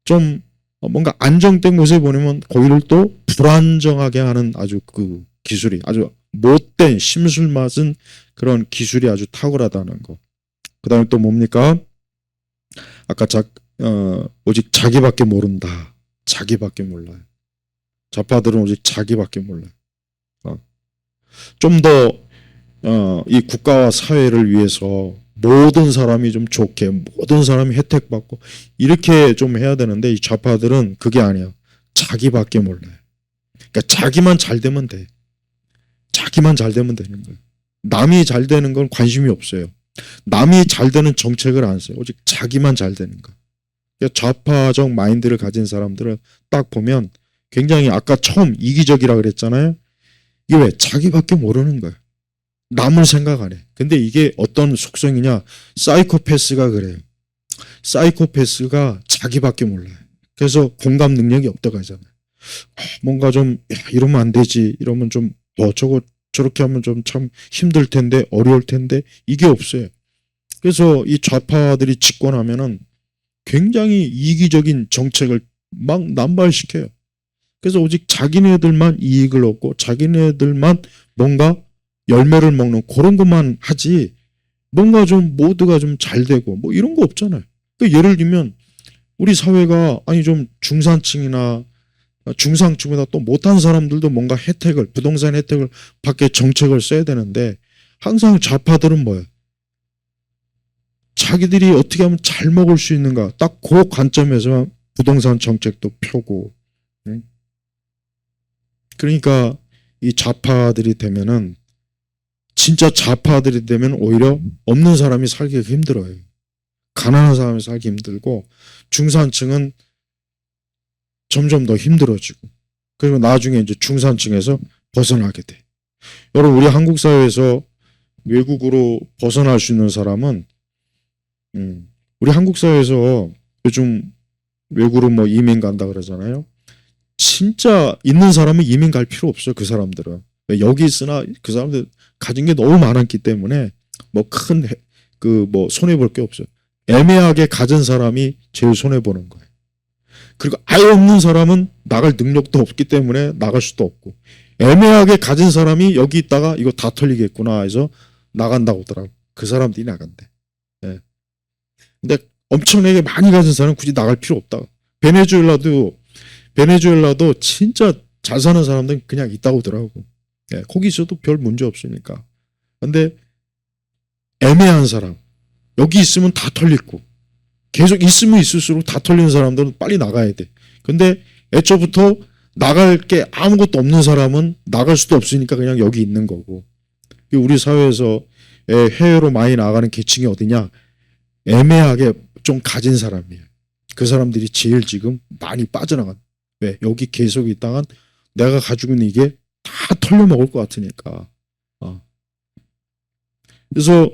좀 뭔가 안정된 곳에 보내면 거기를 또 불안정하게 하는 아주 그 기술이, 아주 못된 심술 맞은 그런 기술이 아주 탁월하다는 거. 그 다음에 또 뭡니까? 아까 오직 자기밖에 모른다. 자기밖에 몰라요. 좌파들은 오직 자기밖에 몰라요. 좀 더 이 국가와 사회를 위해서 모든 사람이 좀 좋게, 모든 사람이 혜택받고 이렇게 좀 해야 되는데, 이 좌파들은 그게 아니에요. 자기밖에 몰라요. 그러니까 자기만 잘 되면 돼. 자기만 잘 되면 되는 거예요. 남이 잘 되는 건 관심이 없어요. 남이 잘 되는 정책을 안 써요. 오직 자기만 잘 되는 거. 그러니까 좌파적 마인드를 가진 사람들을 딱 보면 굉장히, 아까 처음 이기적이라 그랬잖아요. 이게 왜? 자기밖에 모르는 거예요. 남을 생각 안 해. 근데 이게 어떤 속성이냐? 사이코패스가 그래요. 사이코패스가 자기밖에 몰라요. 그래서 공감 능력이 없다고 하잖아요. 뭔가 좀 이러면 안 되지, 이러면 좀 저거 저렇게 하면 좀 참 힘들 텐데, 어려울 텐데, 이게 없어요. 그래서 이 좌파들이 집권하면은 굉장히 이기적인 정책을 막 남발시켜요. 그래서 오직 자기네들만 이익을 얻고 자기네들만 뭔가 열매를 먹는 그런 것만 하지, 뭔가 좀 모두가 좀 잘 되고 뭐 이런 거 없잖아요. 그러니까 예를 들면 우리 사회가 아니 좀 중산층이나 중상층보다 또 못한 사람들도 뭔가 혜택을, 부동산 혜택을 받게 정책을 써야 되는데, 항상 좌파들은 뭐예요? 자기들이 어떻게 하면 잘 먹을 수 있는가, 딱 그 관점에서 부동산 정책도 펴고. 그러니까 이 좌파들이 되면은, 진짜 좌파들이 되면 오히려 없는 사람이 살기가 힘들어요. 가난한 사람이 살기 힘들고, 중산층은 점점 더 힘들어지고, 그리고 나중에 이제 중산층에서 벗어나게 돼. 여러분, 우리 한국 사회에서 외국으로 벗어날 수 있는 사람은, 우리 한국 사회에서 요즘 외국으로 뭐 이민 간다 그러잖아요. 진짜 있는 사람은 이민 갈 필요 없어요. 그 사람들은 여기 있으나 그 사람들 가진 게 너무 많았기 때문에 뭐 큰 그 뭐 손해 볼 게 없어요. 애매하게 가진 사람이 제일 손해 보는 거예요. 그리고 아예 없는 사람은 나갈 능력도 없기 때문에 나갈 수도 없고, 애매하게 가진 사람이 여기 있다가 이거 다 털리겠구나 해서 나간다고 하더라고. 그 사람들이 나간대. 예. 근데 엄청나게 많이 가진 사람은 굳이 나갈 필요 없다. 베네수엘라도 진짜 잘 사는 사람들은 그냥 있다고 하더라고. 예, 거기 있어도 별 문제 없으니까. 근데 애매한 사람, 여기 있으면 다 털리고, 계속 있으면 있을수록 다 털리는 사람들은 빨리 나가야 돼. 근데 애초부터 나갈 게 아무것도 없는 사람은 나갈 수도 없으니까 그냥 여기 있는 거고. 우리 사회에서 해외로 많이 나가는 계층이 어디냐? 애매하게 좀 가진 사람이에요. 그 사람들이 제일 지금 많이 빠져나간. 왜? 여기 계속 있다간 내가 가지고 있는 이게 다 털려먹을 것 같으니까. 그래서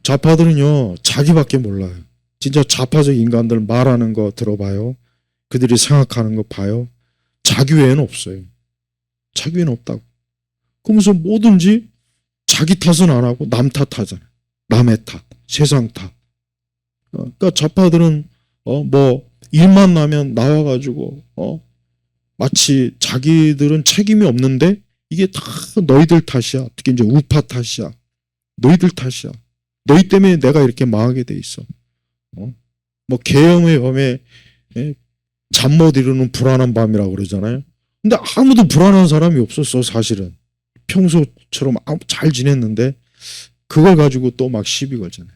좌파들은요, 자기밖에 몰라요. 진짜 좌파적 인간들 말하는 거 들어봐요. 그들이 생각하는 거 봐요. 자기 외에는 없어요. 자기 외에는 없다고. 그러면서 뭐든지 자기 탓은 안 하고 남 탓하잖아요. 남의 탓, 세상 탓. 그러니까 좌파들은 뭐 일만 나면 나와가지고 마치 자기들은 책임이 없는데 이게 다 너희들 탓이야. 특히 이제 우파 탓이야. 너희들 탓이야. 너희 때문에 내가 이렇게 망하게 돼 있어. 뭐 계엄의 밤에 잠 못 이루는 불안한 밤이라고 그러잖아요. 근데 아무도 불안한 사람이 없었어. 사실은 평소처럼 잘 지냈는데 그걸 가지고 또 막 시비 걸잖아요.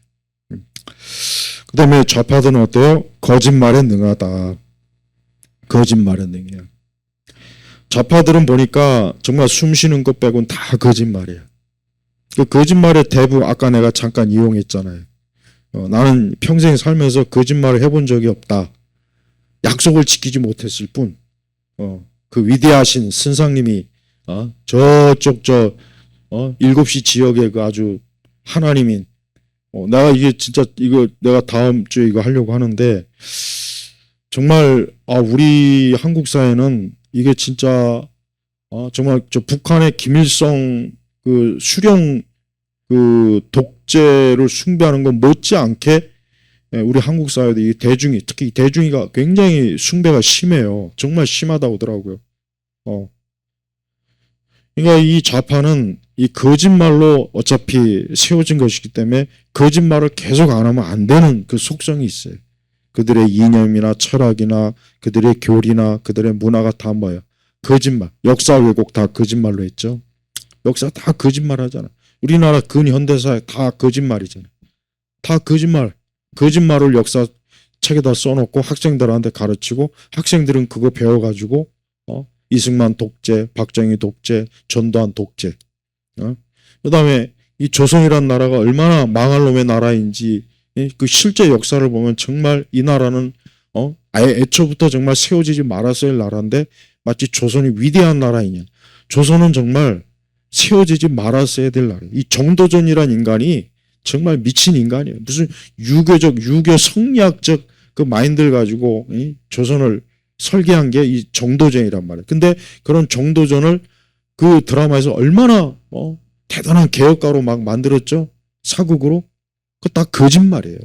그다음에 좌파들은 어때요? 거짓말에 능하다. 거짓말에 능해요. 좌파들은 보니까 정말 숨 쉬는 것 빼고는 다 거짓말이에요. 그 거짓말의 대부 아까 내가 잠깐 이용했잖아요. 나는 평생 살면서 거짓말을 해본 적이 없다. 약속을 지키지 못했을 뿐. 그 위대하신 선상님이 저쪽 7시 지역에 그 아주 하나님인 내가 이게 진짜 이거 내가 다음 주에 이거 하려고 하는데 정말 우리 한국 사회는 이게 진짜 정말 저 북한의 김일성 그 수령 그 독재를 숭배하는 건 못지않게 우리 한국 사회도 이 대중이 특히 이 대중이가 굉장히 숭배가 심해요. 정말 심하다고 하더라고요. 그러니까 이 좌파는 이 거짓말로 어차피 세워진 것이기 때문에 거짓말을 계속 안 하면 안 되는 그 속성이 있어요. 그들의 이념이나 철학이나 그들의 교리나 그들의 문화가 다 뭐예요? 거짓말. 역사 왜곡 다 거짓말로 했죠. 역사 다 거짓말 하잖아. 우리나라 근현대사에 다 거짓말이잖아요. 다 거짓말. 거짓말을 역사책에다 써놓고 학생들한테 가르치고 학생들은 그거 배워가지고 이승만 독재, 박정희 독재, 전두환 독재. 그다음에 이 조선이란 나라가 얼마나 망할 놈의 나라인지 그 실제 역사를 보면 정말 이 나라는 아예 애초부터 정말 세워지지 말았어야 할 나라인데 마치 조선이 위대한 나라이냐. 조선은 정말 세워지지 말았어야 될 나라예요. 이 정도전이란 인간이 정말 미친 인간이에요. 무슨 유교 성리학적 그 마인드를 가지고 조선을 설계한 게 이 정도전이란 말이에요. 근데 그런 정도전을 그 드라마에서 얼마나 대단한 개혁가로 막 만들었죠. 사극으로. 그거 다 거짓말이에요.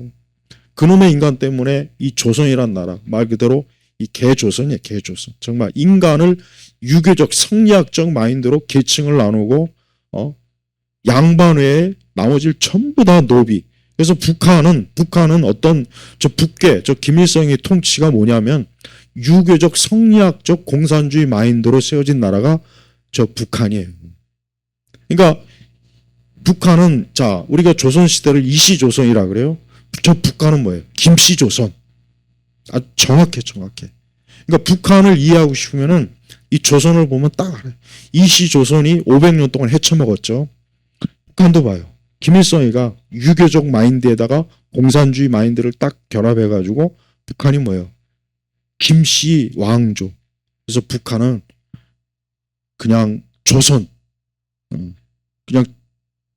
그놈의 인간 때문에 이 조선이란 나라 말 그대로 이 개조선이에요. 개조선. 정말 인간을 유교적 성리학적 마인드로 계층을 나누고 양반 외에 나머지를 전부 다 노비. 그래서 북한은 어떤 저 북괴 저 김일성의 통치가 뭐냐면 유교적 성리학적 공산주의 마인드로 세워진 나라가 저 북한이에요. 그러니까 북한은 자 우리가 조선시대를 이시조선이라 그래요. 저 북한은 뭐예요? 김씨조선. 아주 정확해. 그러니까 북한을 이해하고 싶으면은 이 조선을 보면 딱 알아요. 이시조선이 500년 동안 헤쳐먹었죠. 북한도 봐요. 김일성이가 유교적 마인드에다가 공산주의 마인드를 딱 결합해가지고 북한이 뭐예요? 김씨 왕조. 그래서 북한은 그냥 조선. 그냥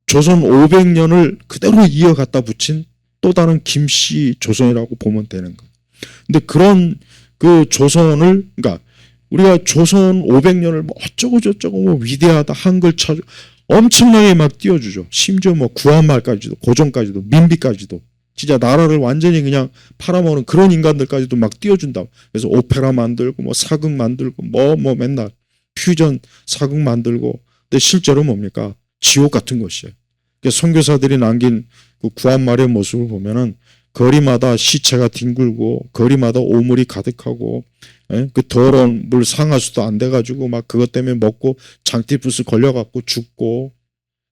조선 500년을 그대로 이어갖다 붙인 또 다른 김씨 조선이라고 보면 되는 거예요. 근데 그런 그 조선을 그러니까 우리가 조선 500년을 뭐 어쩌고 저쩌고 뭐 위대하다 한글 쳐 엄청나게 막 띄워주죠. 심지어 뭐 구한말까지도 고종까지도 민비까지도 진짜 나라를 완전히 그냥 팔아먹는 그런 인간들까지도 막 띄워준다. 그래서 오페라 만들고 뭐 사극 만들고 뭐 맨날 퓨전 사극 만들고 근데 실제로 뭡니까? 지옥 같은 것이에요. 선교사들이 남긴 그 구한말의 모습을 보면은 거리마다 시체가 뒹굴고 거리마다 오물이 가득하고 그 더러운 물 상하수도 안 돼가지고 막 그것 때문에 먹고 장티푸스 걸려갖고 죽고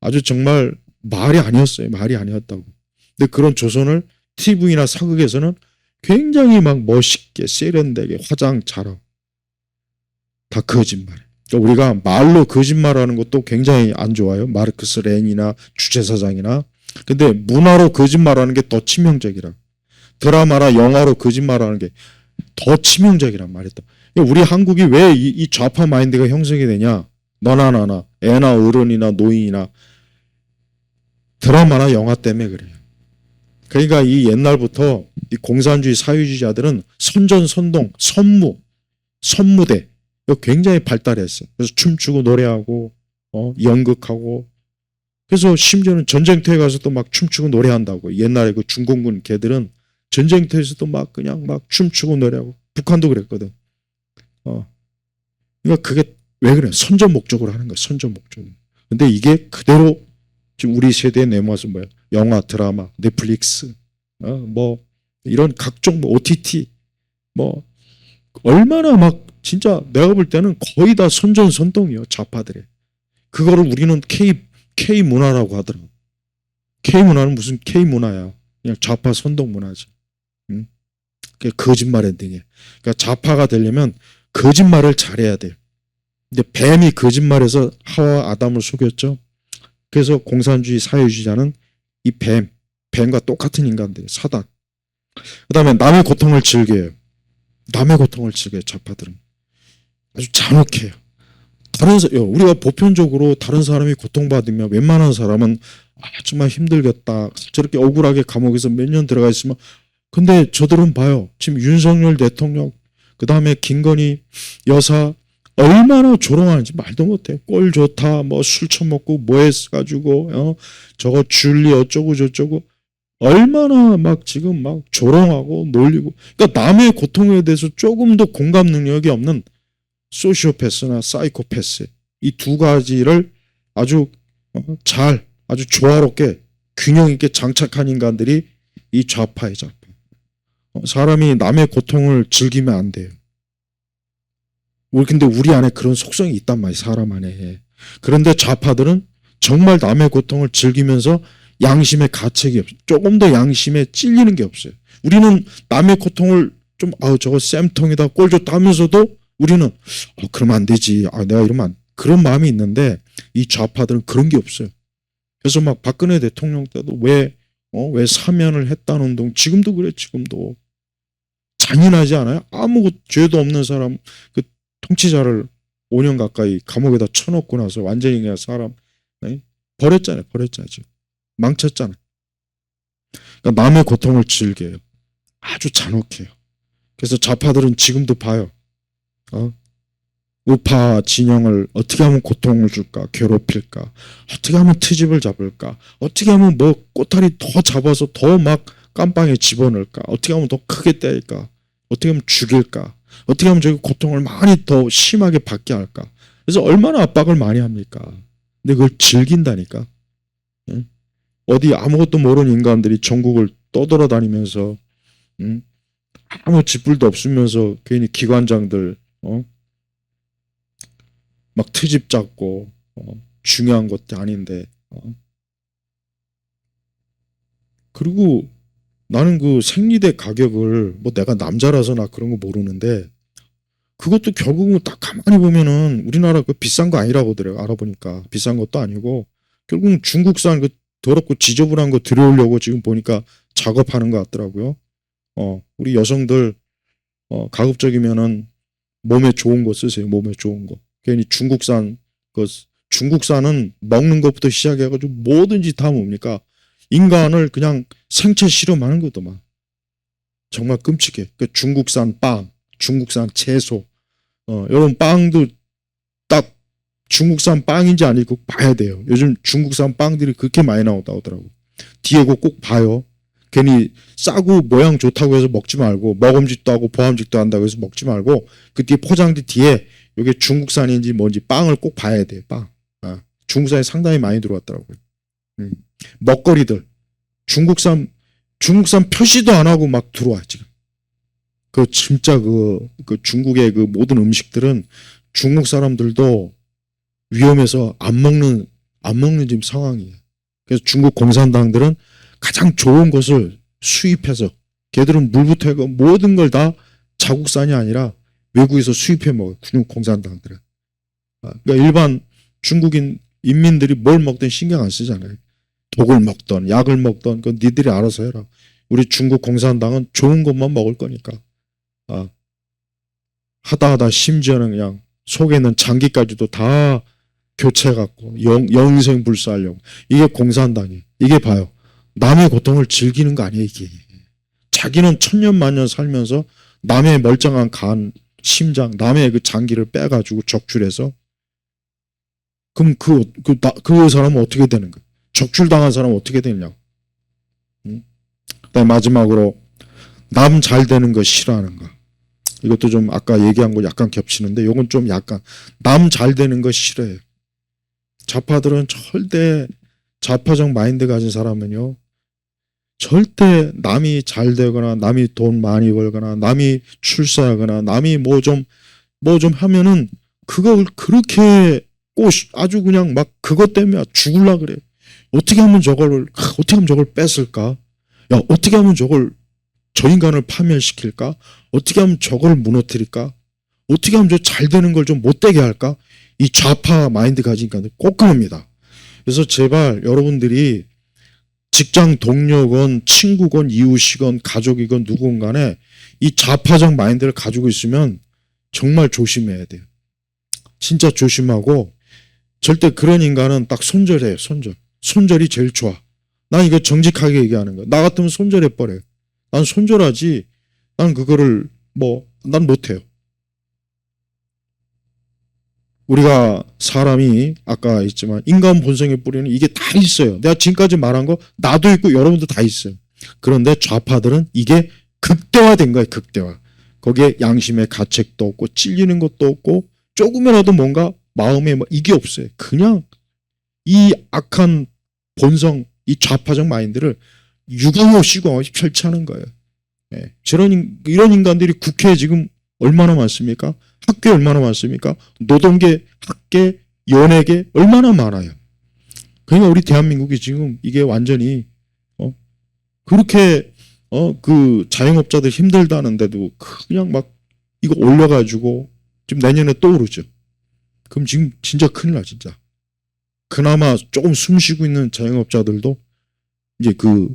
아주 정말 말이 아니었어요. 말이 아니었다고. 근데 그런 조선을 TV나 사극에서는 굉장히 막 멋있게 세련되게 화장 잘하고 다 거짓말이에요. 그러니까 우리가 말로 거짓말하는 것도 굉장히 안 좋아요. 마르크스 렌이나 주체사상이나. 근데 문화로 거짓말하는 게 더 치명적이라. 드라마나 영화로 거짓말하는 게 더 치명적이란 말이다. 그러니까 우리 한국이 왜 이 좌파 마인드가 형성이 되냐? 너나 나나, 애나 어른이나 노인이나 드라마나 영화 때문에 그래요. 그러니까 이 옛날부터 이 공산주의 사회주의자들은 선전선동, 선무대 이거 굉장히 발달했어요. 그래서 춤추고 노래하고 연극하고 그래서 심지어는 전쟁터에 가서도 막 춤추고 노래한다고. 옛날에 그 중공군 걔들은 전쟁터에서도 막 그냥 막 춤추고 노래하고 북한도 그랬거든. 그러니까 그게 왜 그래? 선전 목적으로 하는 거야. 선전 목적으로. 근데 이게 그대로 지금 우리 세대의 내모아서 뭐야? 영화, 드라마, 넷플릭스, 뭐 이런 각종 뭐 OTT 뭐 얼마나 막 진짜 내가 볼 때는 거의 다 선전선동이요. 좌파들이. 그거를 우리는 K 문화라고 하더라고. K문화는 무슨 K문화야. 그냥 좌파 선동 문화지. 응? 그게 거짓말 엔딩이야. 그러니까 좌파가 되려면 거짓말을 잘해야 돼. 근데 뱀이 거짓말해서 하와 아담을 속였죠. 그래서 공산주의 사회주의자는 이 뱀과 똑같은 인간들, 사단. 그 다음에 남의 고통을 즐겨요. 남의 고통을 즐겨요, 좌파들은. 아주 잔혹해요. 우리가 보편적으로 다른 사람이 고통받으면 웬만한 사람은 정말 힘들겠다. 저렇게 억울하게 감옥에서 몇 년 들어가 있으면. 근데 저들은 봐요. 지금 윤석열 대통령, 그 다음에 김건희 여사, 얼마나 조롱하는지 말도 못해. 꼴 좋다, 뭐 술 처먹고 뭐 해가지고, 저거 줄리 어쩌고 저쩌고. 얼마나 막 지금 막 조롱하고 놀리고. 그러니까 남의 고통에 대해서 조금 더 공감 능력이 없는 소시오패스나 사이코패스, 이 두 가지를 아주 아주 조화롭게 균형 있게 장착한 인간들이 이 좌파의 좌파. 사람이 남의 고통을 즐기면 안 돼요. 근데 우리 안에 그런 속성이 있단 말이에요. 사람 안에. 그런데 좌파들은 정말 남의 고통을 즐기면서 양심의 가책이 없어요. 조금 더 양심에 찔리는 게 없어요. 우리는 남의 고통을 좀 저거 쌤통이다 꼴 좋다 하면서도 우리는 그러면 안 되지. 내가 이러면 그런 마음이 있는데 이 좌파들은 그런 게 없어요. 그래서 막 박근혜 대통령 때도 왜 사면을 했다는 운동, 지금도 그래. 지금도 잔인하지 않아요? 아무 죄도 없는 사람, 그 통치자를 5년 가까이 감옥에다 쳐놓고 나서 완전히 그냥 사람 버렸잖아요. 지금 망쳤잖아요. 그러니까 남의 고통을 즐겨요. 아주 잔혹해요. 그래서 좌파들은 지금도 봐요. 우파 진영을 어떻게 하면 고통을 줄까, 괴롭힐까, 어떻게 하면 트집을 잡을까, 어떻게 하면 뭐 꼬타리 더 잡아서 더 막 깜빵에 집어넣을까, 어떻게 하면 더 크게 때릴까, 어떻게 하면 죽일까, 어떻게 하면 저기 고통을 많이 더 심하게 받게 할까. 그래서 얼마나 압박을 많이 합니까. 근데 그걸 즐긴다니까. 어디 아무것도 모르는 인간들이 전국을 떠돌아다니면서 아무 쥐뿔도 없으면서 괜히 기관장들 막 트집 잡고 중요한 것도 아닌데. 그리고 나는 그 생리대 가격을 뭐 내가 남자라서 나 그런 거 모르는데 그것도 결국은 딱 가만히 보면은 우리나라 그 비싼 거 아니라고 알아보니까 비싼 것도 아니고 결국은 중국산 그 더럽고 지저분한 거 들여오려고 지금 보니까 작업하는 것 같더라고요. 우리 여성들 가급적이면은 몸에 좋은 거 쓰세요. 몸에 좋은 거. 괜히 중국산은 먹는 것부터 시작해가지고 뭐든지 다 뭡니까? 인간을 그냥 생체 실험하는 거더만. 정말 끔찍해. 그 중국산 빵, 중국산 채소, 이런 빵도 딱 중국산 빵인지 아니고 봐야 돼요. 요즘 중국산 빵들이 그렇게 많이 나오더라고. 뒤에 거 꼭 봐요. 괜히 싸고 모양 좋다고 해서 먹지 말고 먹음직도 하고 보암직도 한다고 해서 먹지 말고 그 뒤에 포장지 뒤에 이게 중국산인지 뭔지 빵을 꼭 봐야 돼요. 빵. 중국산이 상당히 많이 들어왔더라고요. 먹거리들 중국산 표시도 안 하고 막 들어와 지금. 진짜 그 중국의 그 모든 음식들은 중국 사람들도 위험해서 안 먹는 지금 상황이에요. 그래서 중국 공산당들은 가장 좋은 것을 수입해서 걔들은 물부터 해고 모든 걸 다 자국산이 아니라 외국에서 수입해 먹어요. 중국 공산당들은. 그러니까 일반 중국인 인민들이 뭘 먹든 신경 안 쓰잖아요. 독을 먹던 약을 먹던 그건 니들이 알아서 해라. 우리 중국 공산당은 좋은 것만 먹을 거니까. 하다 심지어는 그냥 속에 있는 장기까지도 다 교체해갖고 영생불사하려고. 이게 공산당이에요. 이게 봐요. 남의 고통을 즐기는 거 아니에요. 이게. 자기는 천년만년 살면서 남의 멀쩡한 간, 심장, 남의 그 장기를 빼가지고 적출해서 그럼 그 사람은 어떻게 되는 거야? 적출당한 사람은 어떻게 되느냐고. 그다음에 마지막으로 남 잘 되는 거 싫어하는 거. 이것도 좀 아까 얘기한 거 약간 겹치는데 이건 좀 약간 남 잘 되는 거 싫어해요. 좌파들은 절대 좌파적 마인드 가진 사람은요. 절대 남이 잘 되거나 남이 돈 많이 벌거나 남이 출세하거나 남이 뭐 좀 하면은 그걸 그렇게 아주 그냥 막 그것 때문에 죽을라 그래요. 어떻게 하면 저걸 뺏을까? 야, 어떻게 하면 저 인간을 파멸시킬까? 어떻게 하면 저걸 무너뜨릴까? 어떻게 하면 저 잘 되는 걸 좀 못되게 할까? 이 좌파 마인드 가진 인간들 꼭 그럽니다. 그래서 제발 여러분들이 직장 동료건 친구건 이웃이건 가족이건 누군 간에 이 좌파적 마인드를 가지고 있으면 정말 조심해야 돼요. 진짜 조심하고 절대 그런 인간은 딱 손절해요. 손절이 제일 좋아. 난 이거 정직하게 얘기하는 거야. 나 같으면 손절해버려요. 난 손절하지. 난 그거를 난 못해요. 우리가 사람이 아까 있지만 인간 본성의 뿌리는 이게 다 있어요. 내가 지금까지 말한 거 나도 있고 여러분도 다 있어요. 그런데 좌파들은 이게 극대화된 거예요. 극대화. 거기에 양심의 가책도 없고 찔리는 것도 없고 조금이라도 뭔가 마음에 이게 없어요. 그냥 이 악한 본성, 이 좌파적 마인드를 유감없이 펼치하는 거예요. 네. 이런 인간들이 국회에 지금 얼마나 많습니까? 학교에 얼마나 많습니까? 노동계, 학계, 연예계 얼마나 많아요. 그러니까 우리 대한민국이 지금 이게 완전히 그렇게 그 자영업자들 힘들다는데도 그냥 막 이거 올려가지고 지금 내년에 또 오르죠. 그럼 지금 진짜 큰일 나 진짜. 그나마 조금 숨 쉬고 있는 자영업자들도 이제 그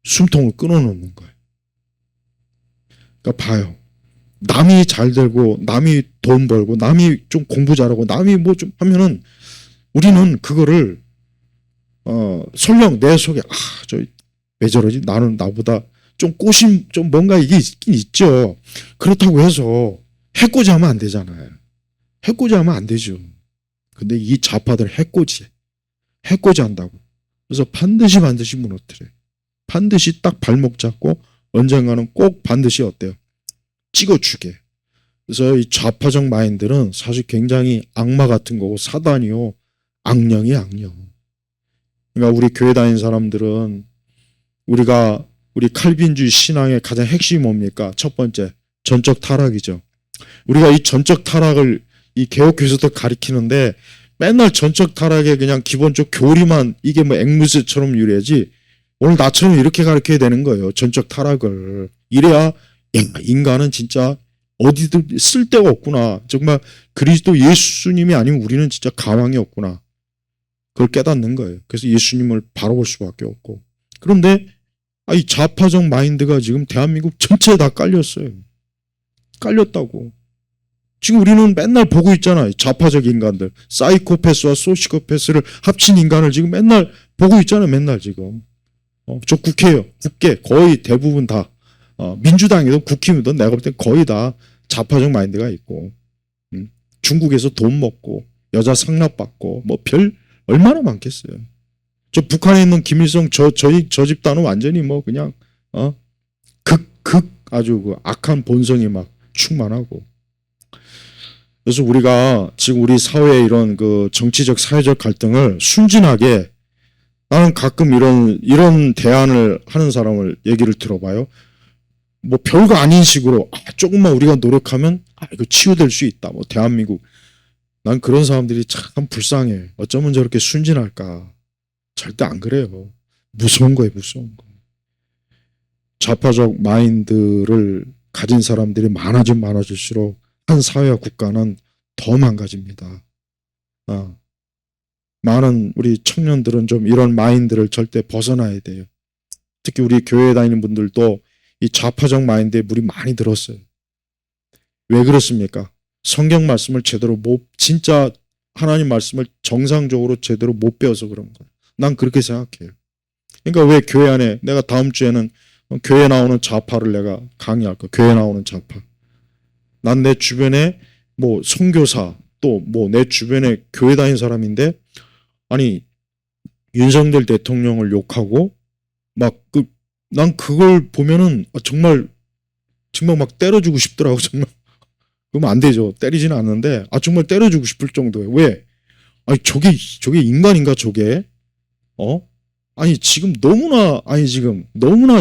숨통을 끊어놓는 거예요. 그러니까 봐요. 남이 잘 되고 남이 돈 벌고 남이 좀 공부 잘하고 남이 뭐 좀 하면은 우리는 그거를 설령 내 속에 저 왜 저러지? 나는 나보다 좀 꼬심 좀 뭔가 이게 있긴 있죠. 그렇다고 해서 해코지 하면 안 되잖아요. 해코지 하면 안 되죠. 근데 이 좌파들 해코지 한다고. 그래서 반드시 무너뜨려요. 반드시 딱 발목 잡고 언젠가는 꼭 반드시 어때요? 찍어주게. 그래서 이 좌파적 마인드는 사실 굉장히 악마 같은 거고 사단이요. 악령이 악령. 그러니까 우리 교회 다니는 사람들은 우리 칼빈주의 신앙의 가장 핵심이 뭡니까? 첫 번째, 전적 타락이죠. 우리가 이 전적 타락을 이 개혁교회에서도 가리키는데 맨날 전적 타락에 그냥 기본적 교리만 이게 뭐 앵무새처럼 유래지 오늘 나처럼 이렇게 가르쳐야 되는 거예요. 전적 타락을. 이래야 인간은 진짜 어디든 쓸데가 없구나. 정말 그리스도 예수님이 아니면 우리는 진짜 가망이 없구나. 그걸 깨닫는 거예요. 그래서 예수님을 바라볼 수밖에 없고. 그런데 이 좌파적 마인드가 지금 대한민국 전체에 다 깔렸어요. 깔렸다고. 지금 우리는 맨날 보고 있잖아요. 좌파적 인간들. 사이코패스와 소시코패스를 합친 인간을 지금 맨날 보고 있잖아요. 맨날 지금. 저 국회 거의 대부분 다 민주당이든 국힘이든 내가 볼 땐 거의 다 좌파적 마인드가 있고 중국에서 돈 먹고 여자 상납받고 뭐 별 얼마나 많겠어요. 저 북한에 있는 김일성 저 집단은 완전히 뭐 그냥 아주 그 악한 본성이 막 충만하고. 그래서 우리가 지금 우리 사회의 이런 그 정치적 사회적 갈등을 순진하게 나는 가끔 이런 대안을 하는 사람을 얘기를 들어봐요. 뭐 별거 아닌 식으로 조금만 우리가 노력하면 이거 치유될 수 있다. 뭐 대한민국. 난 그런 사람들이 참 불쌍해. 어쩌면 저렇게 순진할까. 절대 안 그래요. 무서운 거예요. 무서운 거. 좌파적 마인드를 가진 사람들이 많아질수록 한 사회와 국가는 더 망가집니다. 많은 우리 청년들은 좀 이런 마인드를 절대 벗어나야 돼요. 특히 우리 교회에 다니는 분들도 이 좌파적 마인드에 물이 많이 들었어요. 왜 그렇습니까? 성경 말씀을 진짜 하나님 말씀을 정상적으로 제대로 못 배워서 그런 거예요. 난 그렇게 생각해요. 그러니까 왜 교회 안에 내가 다음 주에는 교회 나오는 좌파를 내가 강의할 거야. 교회 나오는 좌파. 난 내 주변에 뭐 선교사 또 뭐 내 주변에 교회 다니는 사람인데 아니 윤석열 대통령을 욕하고 난 그걸 보면은 정말 막 때려주고 싶더라고. 정말 그러면 안 되죠. 때리지는 않는데 정말 때려주고 싶을 정도예요. 왜? 아니 저게 인간인가 저게? 아니 지금 너무나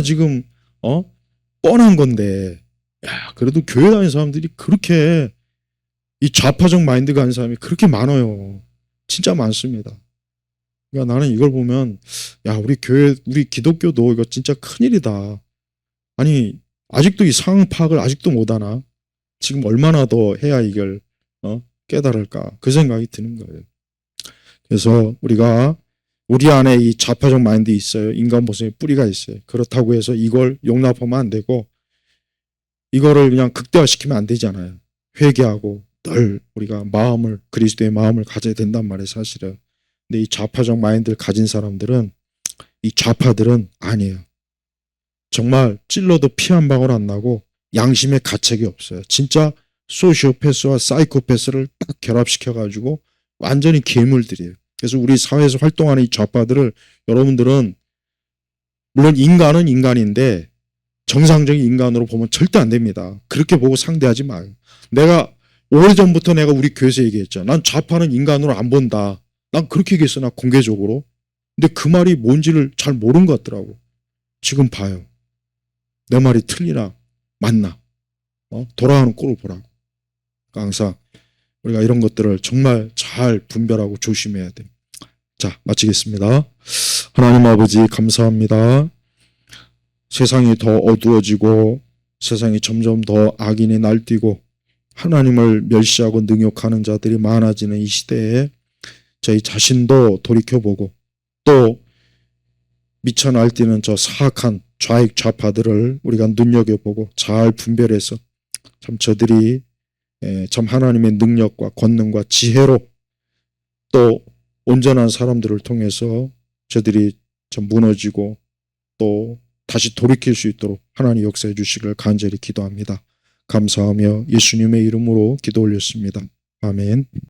지금 뻔한 건데 야 그래도 교회 다니는 사람들이 그렇게 이 좌파적 마인드 가는 사람이 그렇게 많아요. 진짜 많습니다. 그러니까 나는 이걸 보면 야, 우리 교회, 우리 기독교도 이거 진짜 큰일이다. 아니, 아직도 이 상황 파악을 아직도 못하나? 지금 얼마나 더 해야 이걸 깨달을까? 그 생각이 드는 거예요. 그래서 우리가 우리 안에 이 좌파적 마인드 있어요. 인간 모성의 뿌리가 있어요. 그렇다고 해서 이걸 용납하면 안 되고 이거를 그냥 극대화시키면 안 되잖아요. 회개하고 늘 우리가 마음을, 그리스도의 마음을 가져야 된단 말이에요, 사실은. 근데 이 좌파적 마인드를 가진 사람들은, 이 좌파들은 아니에요. 정말 찔러도 피 한 방울 안 나고 양심의 가책이 없어요. 진짜 소시오패스와 사이코패스를 딱 결합시켜가지고 완전히 괴물들이에요. 그래서 우리 사회에서 활동하는 이 좌파들을 여러분들은, 물론 인간은 인간인데 정상적인 인간으로 보면 절대 안 됩니다. 그렇게 보고 상대하지 마요. 내가 오래전부터 내가 우리 교회에서 얘기했죠. 난 좌파는 인간으로 안 본다. 난 그렇게 얘기했어, 나 공개적으로. 근데 그 말이 뭔지를 잘 모르는 것 같더라고. 지금 봐요. 내 말이 틀리나 맞나, 돌아가는 꼴을 보라고. 그러니까 항상 우리가 이런 것들을 정말 잘 분별하고 조심해야 돼. 자, 마치겠습니다. 하나님 아버지 감사합니다. 세상이 더 어두워지고 세상이 점점 더 악인이 날뛰고 하나님을 멸시하고 능욕하는 자들이 많아지는 이 시대에 저희 자신도 돌이켜보고 또 미쳐 날뛰는 저 사악한 좌익 좌파들을 우리가 눈여겨보고 잘 분별해서 참 저들이 참 하나님의 능력과 권능과 지혜로 또 온전한 사람들을 통해서 저들이 참 무너지고 또 다시 돌이킬 수 있도록 하나님 역사해 주시기를 간절히 기도합니다. 감사하며 예수님의 이름으로 기도 올렸습니다. 아멘.